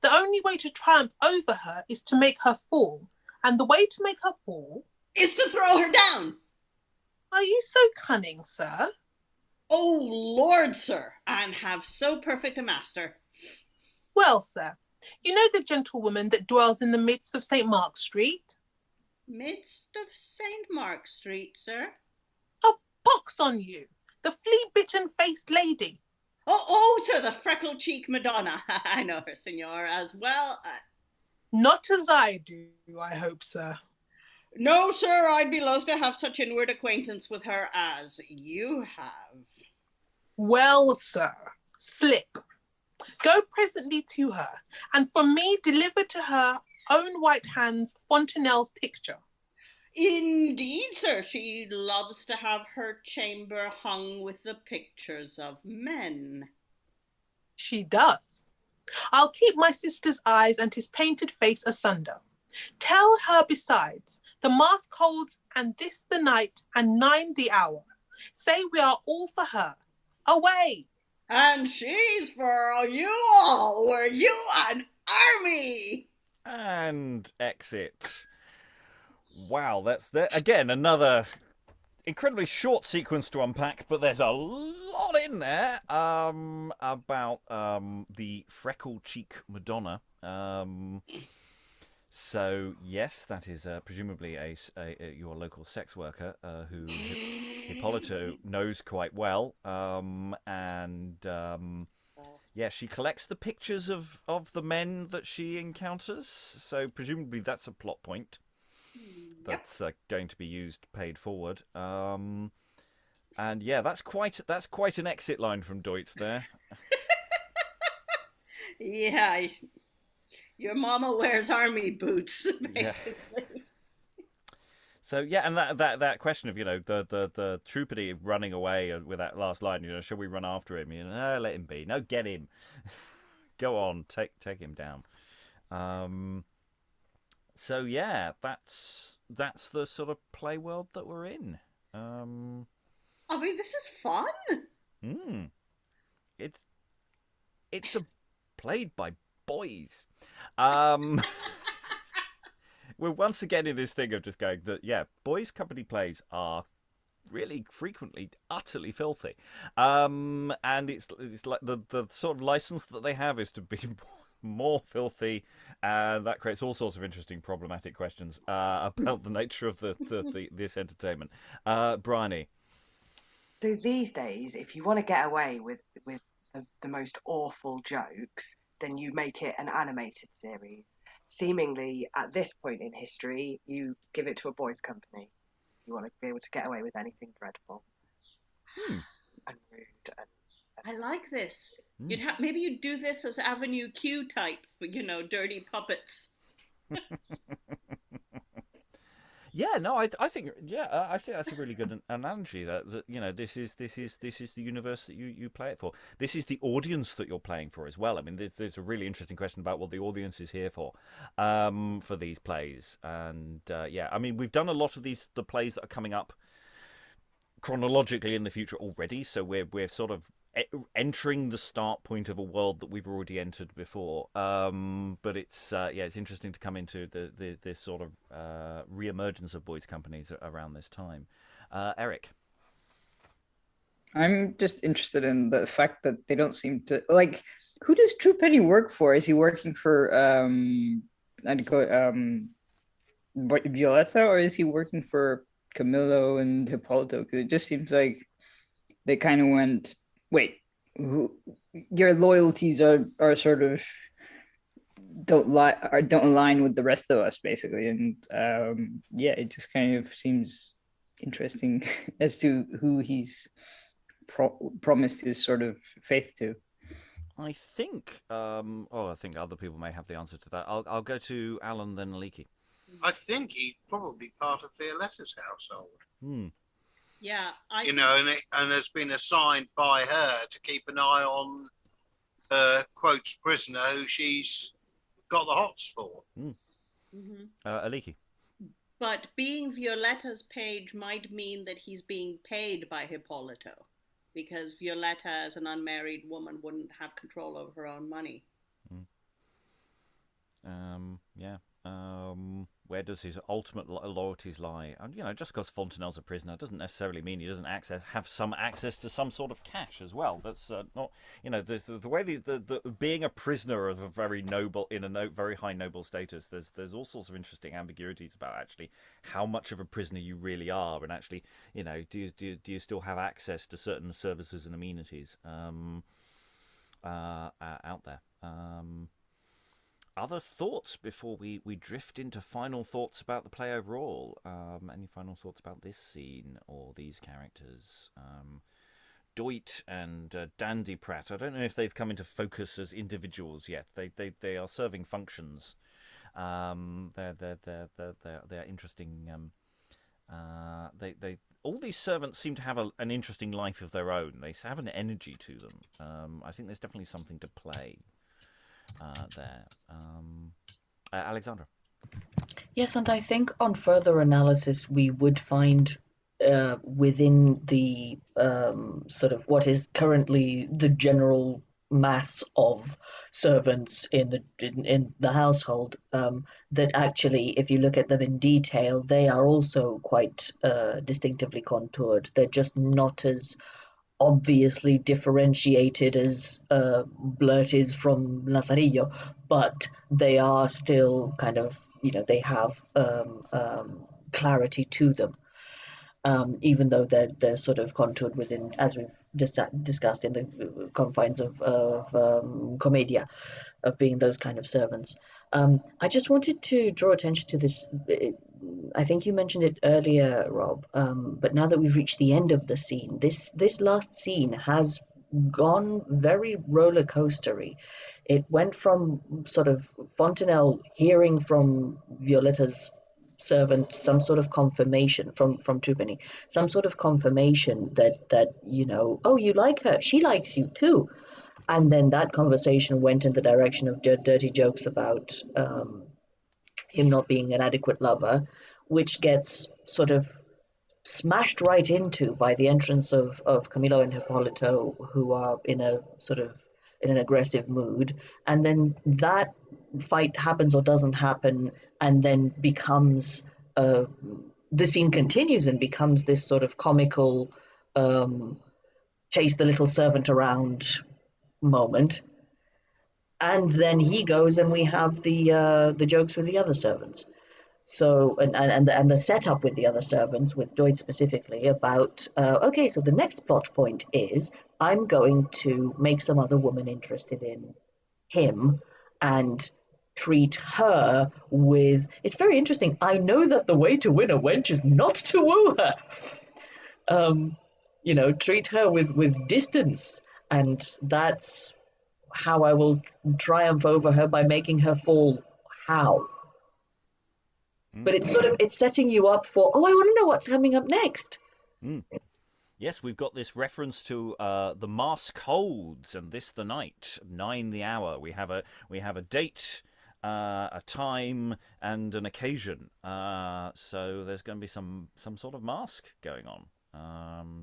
The only way to triumph over her is to make her fall. And the way to make her fall is to throw her down. Are you so cunning, sir? Oh, Lord, sir, and have so perfect a master. Well, sir, you know the gentlewoman that dwells in the midst of St. Mark's Street? Midst of St. Mark Street, sir? A pox on you, the flea-bitten faced lady. Oh, sir, the freckled-cheeked Madonna. I know her, senor, as well. Not as I do, I hope, sir. No, sir, I'd be loath to have such inward acquaintance with her as you have. Well, sir, slip. Go presently to her, and from me deliver to her own white hands Fontinell's picture. Indeed, sir, she loves to have her chamber hung with the pictures of men. She does. I'll keep my sister's eyes and his painted face asunder. Tell her besides, the mask holds, and this the night, and 9 the hour. Say we are all for her. Away! And she's for you all, were you an army? And exit. Wow, that's again another incredibly short sequence to unpack, but there's a lot in there about the freckle-cheek Madonna. So yes, that is presumably your local sex worker who Hippolito knows quite well, yeah, she collects the pictures of the men that she encounters. So presumably that's a plot point. that's going to be used paid forward. And yeah, that's quite an exit line from Doyt there. Yeah, your mama wears army boots, basically. Yeah. So yeah, and that question of the Truepenny running away with that last line, should we run after him? No, let him be. No, get him. Go on, take him down. So yeah, that's the sort of play world that we're in. I mean, this is fun. It's played by boys. We're once again in this thing of just going that, yeah, boys' company plays are really frequently utterly filthy. And it's like the sort of license that they have is to be more filthy, and that creates all sorts of interesting problematic questions about the nature of this entertainment. Briony. So these days, if you want to get away with the most awful jokes, then you make it an animated series. Seemingly, at this point in history, you give it to a boys' company. You want to be able to get away with anything dreadful and rude. I like this. Maybe you'd do this as Avenue Q type, dirty puppets. Yeah, no, I think that's a really good analogy. That this is the universe that you play it for. This is the audience that you're playing for as well. I mean, there's a really interesting question about what the audience is here for these plays. And yeah, I mean, we've done a lot of the plays that are coming up chronologically in the future already. So we're sort of entering the start point of a world that we've already entered before. But it's it's interesting to come into this sort of re-emergence of boys' companies around this time. Eric? I'm just interested in the fact that they don't seem to like. Who does Truepenny work for? Is he working for Violetta, or is he working for Camillo and Hippolito? Because it just seems like they kind of went, wait, your loyalties are sort of don't align with the rest of us, basically. And yeah, it just kind of seems interesting as to who he's promised his sort of faith to. I think I think other people may have the answer to that. I'll go to Alan, then Aliki. I think he's probably part of Violetta's household. Yeah, and has been assigned by her to keep an eye on quotes prisoner who she's got the hots for. Aliki. But being Violetta's page might mean that he's being paid by Hippolito, because Violetta, as an unmarried woman, wouldn't have control over her own money. Yeah. Where does his ultimate loyalties lie? And just because Fontinell's a prisoner doesn't necessarily mean he doesn't have some access to some sort of cash as well. That's not, there's the way the being a prisoner of a very noble very high noble status. There's all sorts of interesting ambiguities about actually how much of a prisoner you really are, and actually, do you still have access to certain services and amenities out there? Other thoughts before we drift into final thoughts about the play overall? Any final thoughts about this scene or these characters? Doyt and Dandiprat. I don't know if they've come into focus as individuals yet. They are serving functions. They're interesting. They all these servants seem to have an interesting life of their own. They have an energy to them. I think there's definitely something to play there. Alexandra. Yes, and I think on further analysis we would find within the sort of what is currently the general mass of servants in the household, that actually, if you look at them in detail, they are also quite distinctively contoured. They're just not as obviously differentiated as Blurt is from Lazarillo, but they are still kind of, they have clarity to them, even though they're sort of contoured within, as we've just discussed, in the confines of commedia, of being those kind of servants. I just wanted to draw attention to this I think you mentioned it earlier, Rob, but now that we've reached the end of the scene, this last scene has gone very roller coastery. It went from sort of Fontinell hearing from Violetta's servant some sort of confirmation from Truepenny, some sort of confirmation that oh, you like her, she likes you too, and then that conversation went in the direction of dirty jokes about him not being an adequate lover, which gets sort of smashed right into by the entrance of Camillo and Hippolito, who are in an aggressive mood, and then that fight happens or doesn't happen, and then becomes the scene continues and becomes this sort of comical chase the little servant around moment. And then he goes, and we have the jokes with the other servants. So and the setup with the other servants, with Doyt specifically, about okay, so the next plot point is I'm going to make some other woman interested in him and treat her with. It's very interesting. I know that the way to win a wench is not to woo her. Treat her with distance, and that's how I will triumph over her, by making her fall. How? But it's setting you up for, I want to know what's coming up next. Yes, we've got this reference to the mask holds, and this the night, 9 the hour. We have a date, a time, and an occasion. So there's going to be some sort of mask going on.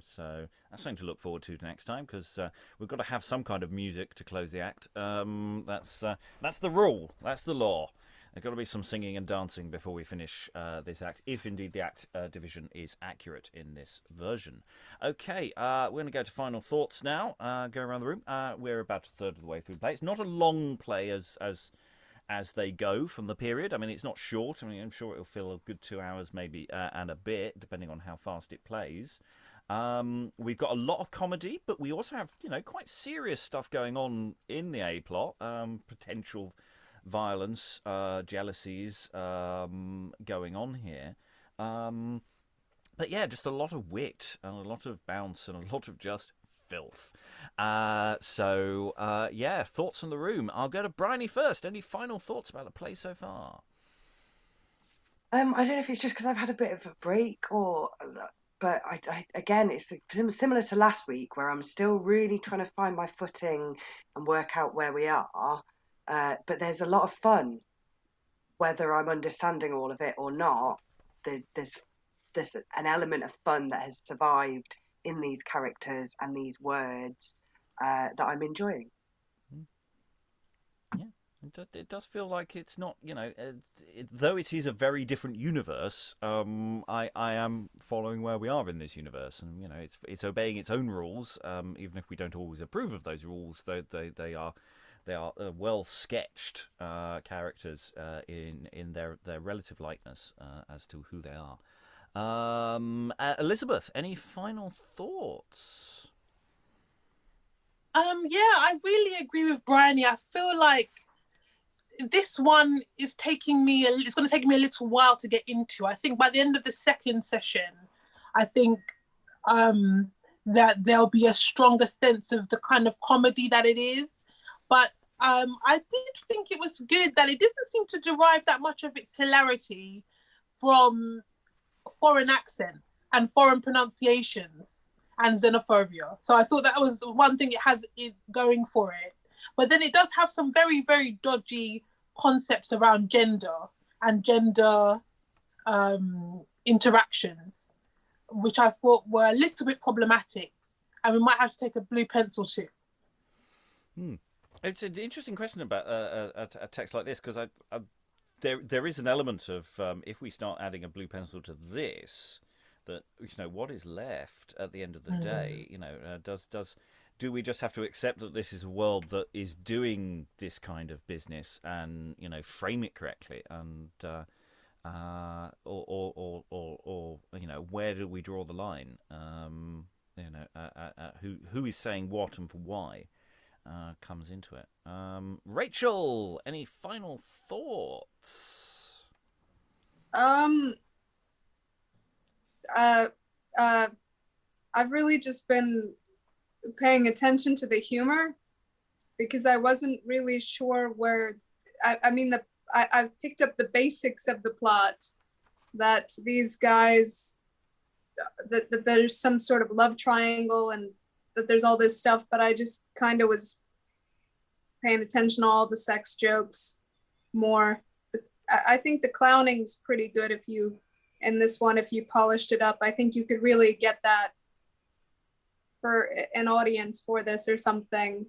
So that's something to look forward to next time, because we've got to have some kind of music to close the act. That's the rule. That's the law. There's got to be some singing and dancing before we finish this act, if indeed the act division is accurate in this version. Okay, we're going to go to final thoughts now. Go around the room. We're about a third of the way through the play. It's not a long play as they go from the period. I mean, it's not short. I mean, I'm sure it'll fill a good 2 hours maybe and a bit, depending on how fast it plays. We've got a lot of comedy, but we also have, quite serious stuff going on in the A plot. Potential violence, jealousies going on here. But yeah, just a lot of wit and a lot of bounce and a lot of just filth. Yeah, thoughts from the room. I'll go to Briony first. Any final thoughts about the play so far? I don't know if it's just because I've had a bit of a break, but again, it's similar to last week, where I'm still really trying to find my footing and work out where we are. But there's a lot of fun, whether I'm understanding all of it or not. There's an element of fun that has survived in these characters and these words that I'm enjoying. Yeah, it does feel like it's not, though it is a very different universe. I am following where we are in this universe, and it's obeying its own rules, even if we don't always approve of those rules. They are well sketched characters in their relative likeness as to who they are. Elizabeth, any final thoughts? I really agree with Briony. I feel like this one is it's going to take me a little while to get into. I think by the end of the second session, I think that there'll be a stronger sense of the kind of comedy that it is. But I did think it was good that it doesn't seem to derive that much of its hilarity from foreign accents and foreign pronunciations and xenophobia. So I thought that was one thing it has going for it. But then it does have some very, very dodgy concepts around gender and gender interactions, which I thought were a little bit problematic, and we might have to take a blue pencil to. It's an interesting question about a text like this, because there is an element of if we start adding a blue pencil to this, that what is left at the end of the day. Do we just have to accept that this is a world that is doing this kind of business and frame it correctly, and or where do we draw the line? Who is saying what and for why? Comes into it. Rachael, any final thoughts? uh, I've really just been paying attention to the humor because I wasn't really sure where. I've picked up the basics of the plot, that these guys, that there's some sort of love triangle and that there's all this stuff, but I just kind of was paying attention to all the sex jokes more. I think the clowning's pretty good in this one, if you polished it up. I think you could really get that for an audience for this or something.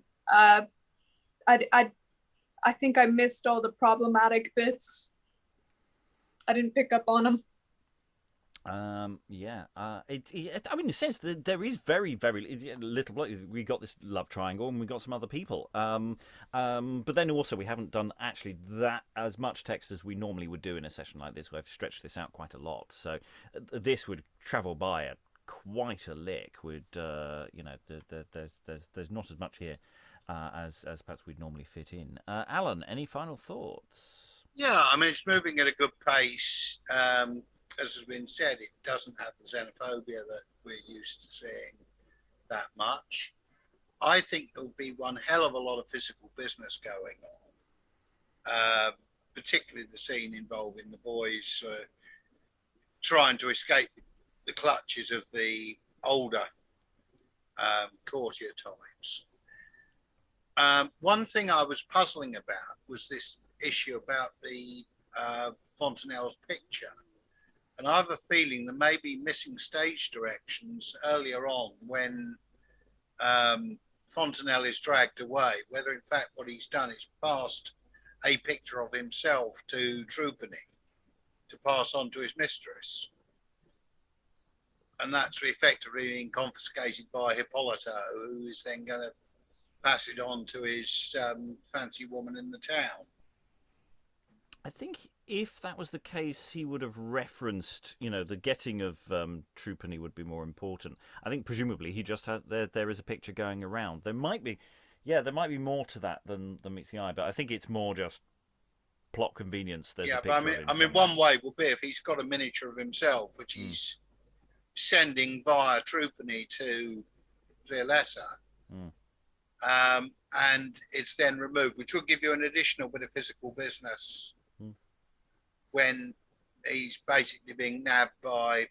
I think I missed all the problematic bits. I didn't pick up on them. I mean, in a sense, there is very, very little. We got this love triangle, and we got some other people. But then also, we haven't done actually that as much text as we normally would do in a session like this. We've stretched this out quite a lot, so this would travel by at quite a lick. There's not as much here as perhaps we'd normally fit in. Alan, any final thoughts? Yeah, I mean, it's moving at a good pace. As has been said, it doesn't have the xenophobia that we're used to seeing that much. I think there'll be one hell of a lot of physical business going on, particularly the scene involving the boys trying to escape the clutches of the older courtier types. One thing I was puzzling about was this issue about the Fontinell's picture. And I have a feeling there may be missing stage directions earlier on when Fontinell is dragged away, whether in fact what he's done is passed a picture of himself to Truepenny to pass on to his mistress. And that's effectively being confiscated by Hippolito, who is then going to pass it on to his fancy woman in the town. I think if that was the case, he would have referenced, the getting of Truepenny would be more important. I think presumably he just had there is a picture going around. There might be more to that than meets the eye, but I think it's more just plot convenience. There's a picture of him somewhere. one way will be if he's got a miniature of himself, which he's sending via Truepenny to Violetta. And it's then removed, which will give you an additional bit of physical business when he's basically being nabbed by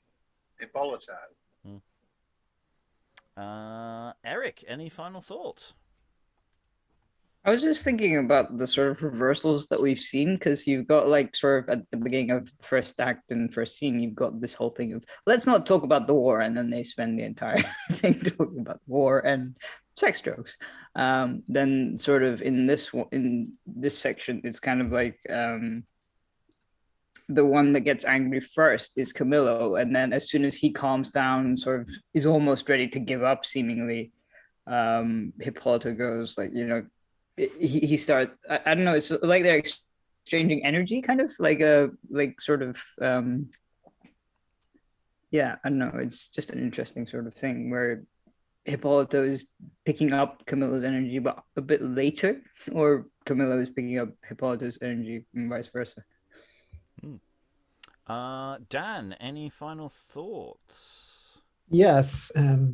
Hippolito. Eric, any final thoughts? I was just thinking about the sort of reversals that we've seen, because you've got sort of at the beginning of the first act and first scene, you've got this whole thing of let's not talk about the war, and then they spend the entire thing talking about war and sex jokes. Then sort of in this section, it's kind of like the one that gets angry first is Camillo, and then as soon as he calms down, sort of is almost ready to give up, seemingly, Hippolito goes he starts. I don't know. It's like they're exchanging energy, kind of I don't know. It's just an interesting sort of thing where Hippolito is picking up Camillo's energy, but a bit later, or Camillo is picking up Hippolito's energy, and vice versa. Dan, any final thoughts? Yes,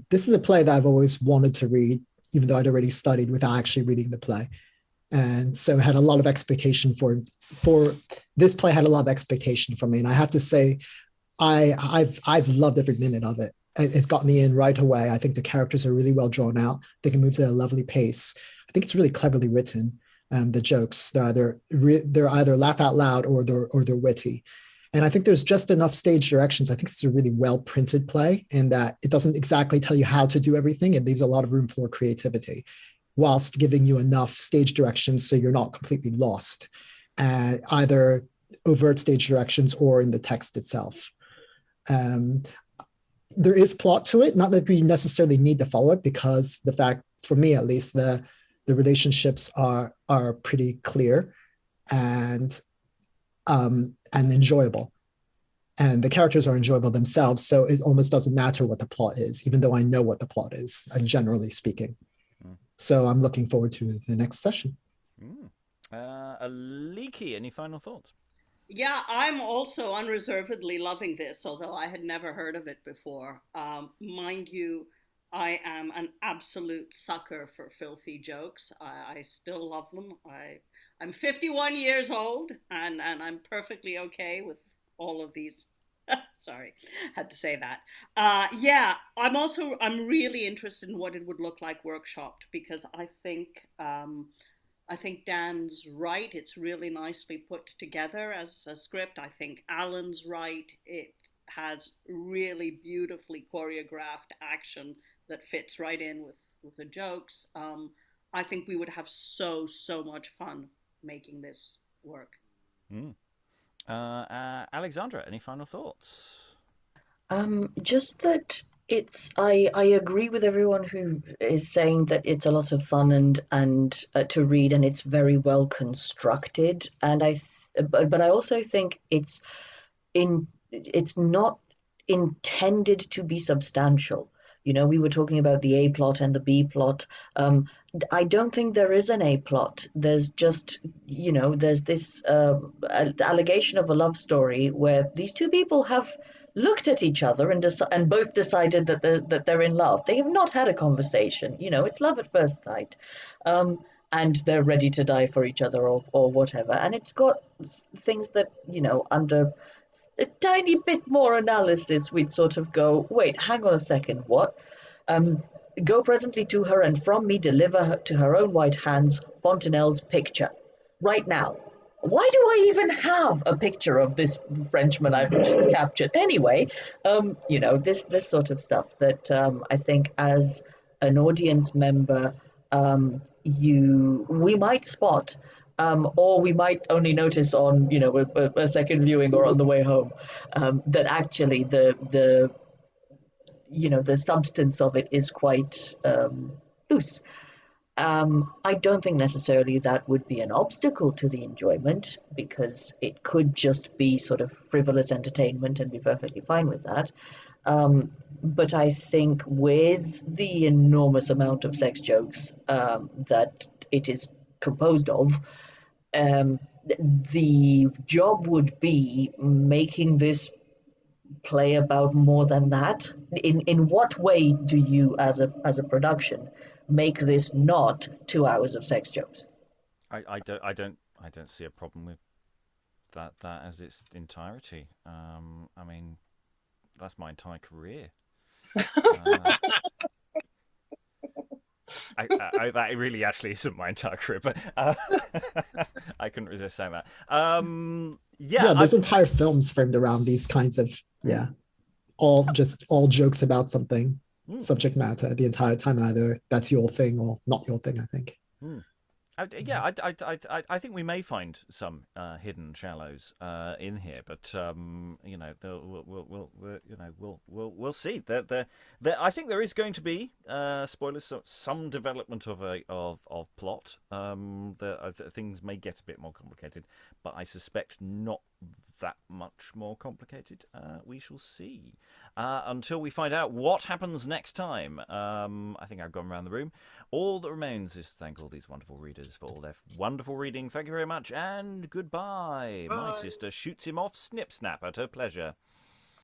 this is a play that I've always wanted to read, even though I'd already studied without actually reading the play. And so had a lot of expectation for this play, had a lot of expectation for me. And I have to say, I've loved every minute of it. It's got me in right away. I think the characters are really well drawn out. I think it moves at a lovely pace. I think it's really cleverly written. The jokes, they're either laugh out loud or they're witty. And I think there's just enough stage directions. I think it's a really well printed play in that it doesn't exactly tell you how to do everything. It leaves a lot of room for creativity whilst giving you enough stage directions so you're not completely lost, and either overt stage directions or in the text itself. There is plot to it, not that we necessarily need to follow it, because the fact, for me at least, the relationships are pretty clear and enjoyable. And the characters are enjoyable themselves, so it almost doesn't matter what the plot is, even though I know what the plot is, generally speaking. So I'm looking forward to the next session. Aliki, any final thoughts? Yeah, I'm also unreservedly loving this, although I had never heard of it before. Mind you, I am an absolute sucker for filthy jokes. I still love them. I'm 51 years old, and I'm perfectly okay with all of these. Sorry, had to say that. Yeah, I'm really interested in what it would look like workshopped, because I think Dan's right. It's really nicely put together as a script. I think Alan's right. It has really beautifully choreographed action that fits right in with the jokes. I think we would have so much fun making this work. Mm. Alexandra, any final thoughts? Just that I agree with everyone who is saying that it's a lot of fun and to read, and it's very well constructed. And but I also think it's not intended to be substantial. You know, we were talking about the A plot and the B plot. I don't think there is an A plot. There's just, there's this allegation of a love story where these two people have looked at each other and both decided that they're in love. They have not had a conversation. It's love at first sight. And they're ready to die for each other or whatever. And it's got things that, under a tiny bit more analysis, we'd sort of go, wait, hang on a second, what? Go presently to her, and from me deliver her to her own white hands Fontinell's picture. Right now. Why do I even have a picture of this Frenchman I've just captured? Anyway, this sort of stuff that I think as an audience member, we might spot, or we might only notice on, a second viewing or on the way home, that actually the substance of it is quite loose. I don't think necessarily that would be an obstacle to the enjoyment, because it could just be sort of frivolous entertainment and be perfectly fine with that. But I think with the enormous amount of sex jokes that it is composed of, the job would be making this play about more than that. In what way do you, as a production, make this not 2 hours of sex jokes? I don't see a problem with that as its entirety. I mean, that's my entire career. That really actually isn't my entire career, but I couldn't resist saying that. There's entire films framed around these kinds of all jokes about something, subject matter the entire time. Either that's your thing or not your thing, I think. I think we may find some hidden shallows in here, but we'll see. I think there is going to be spoilers, some development of plot. Things may get a bit more complicated, but I suspect not that much more complicated. We shall see. Until we find out what happens next time. I think I've gone around the room. All that remains is to thank all these wonderful readers for all their wonderful reading. Thank you very much, and goodbye. Bye. My sister shoots him off snip snap at her pleasure.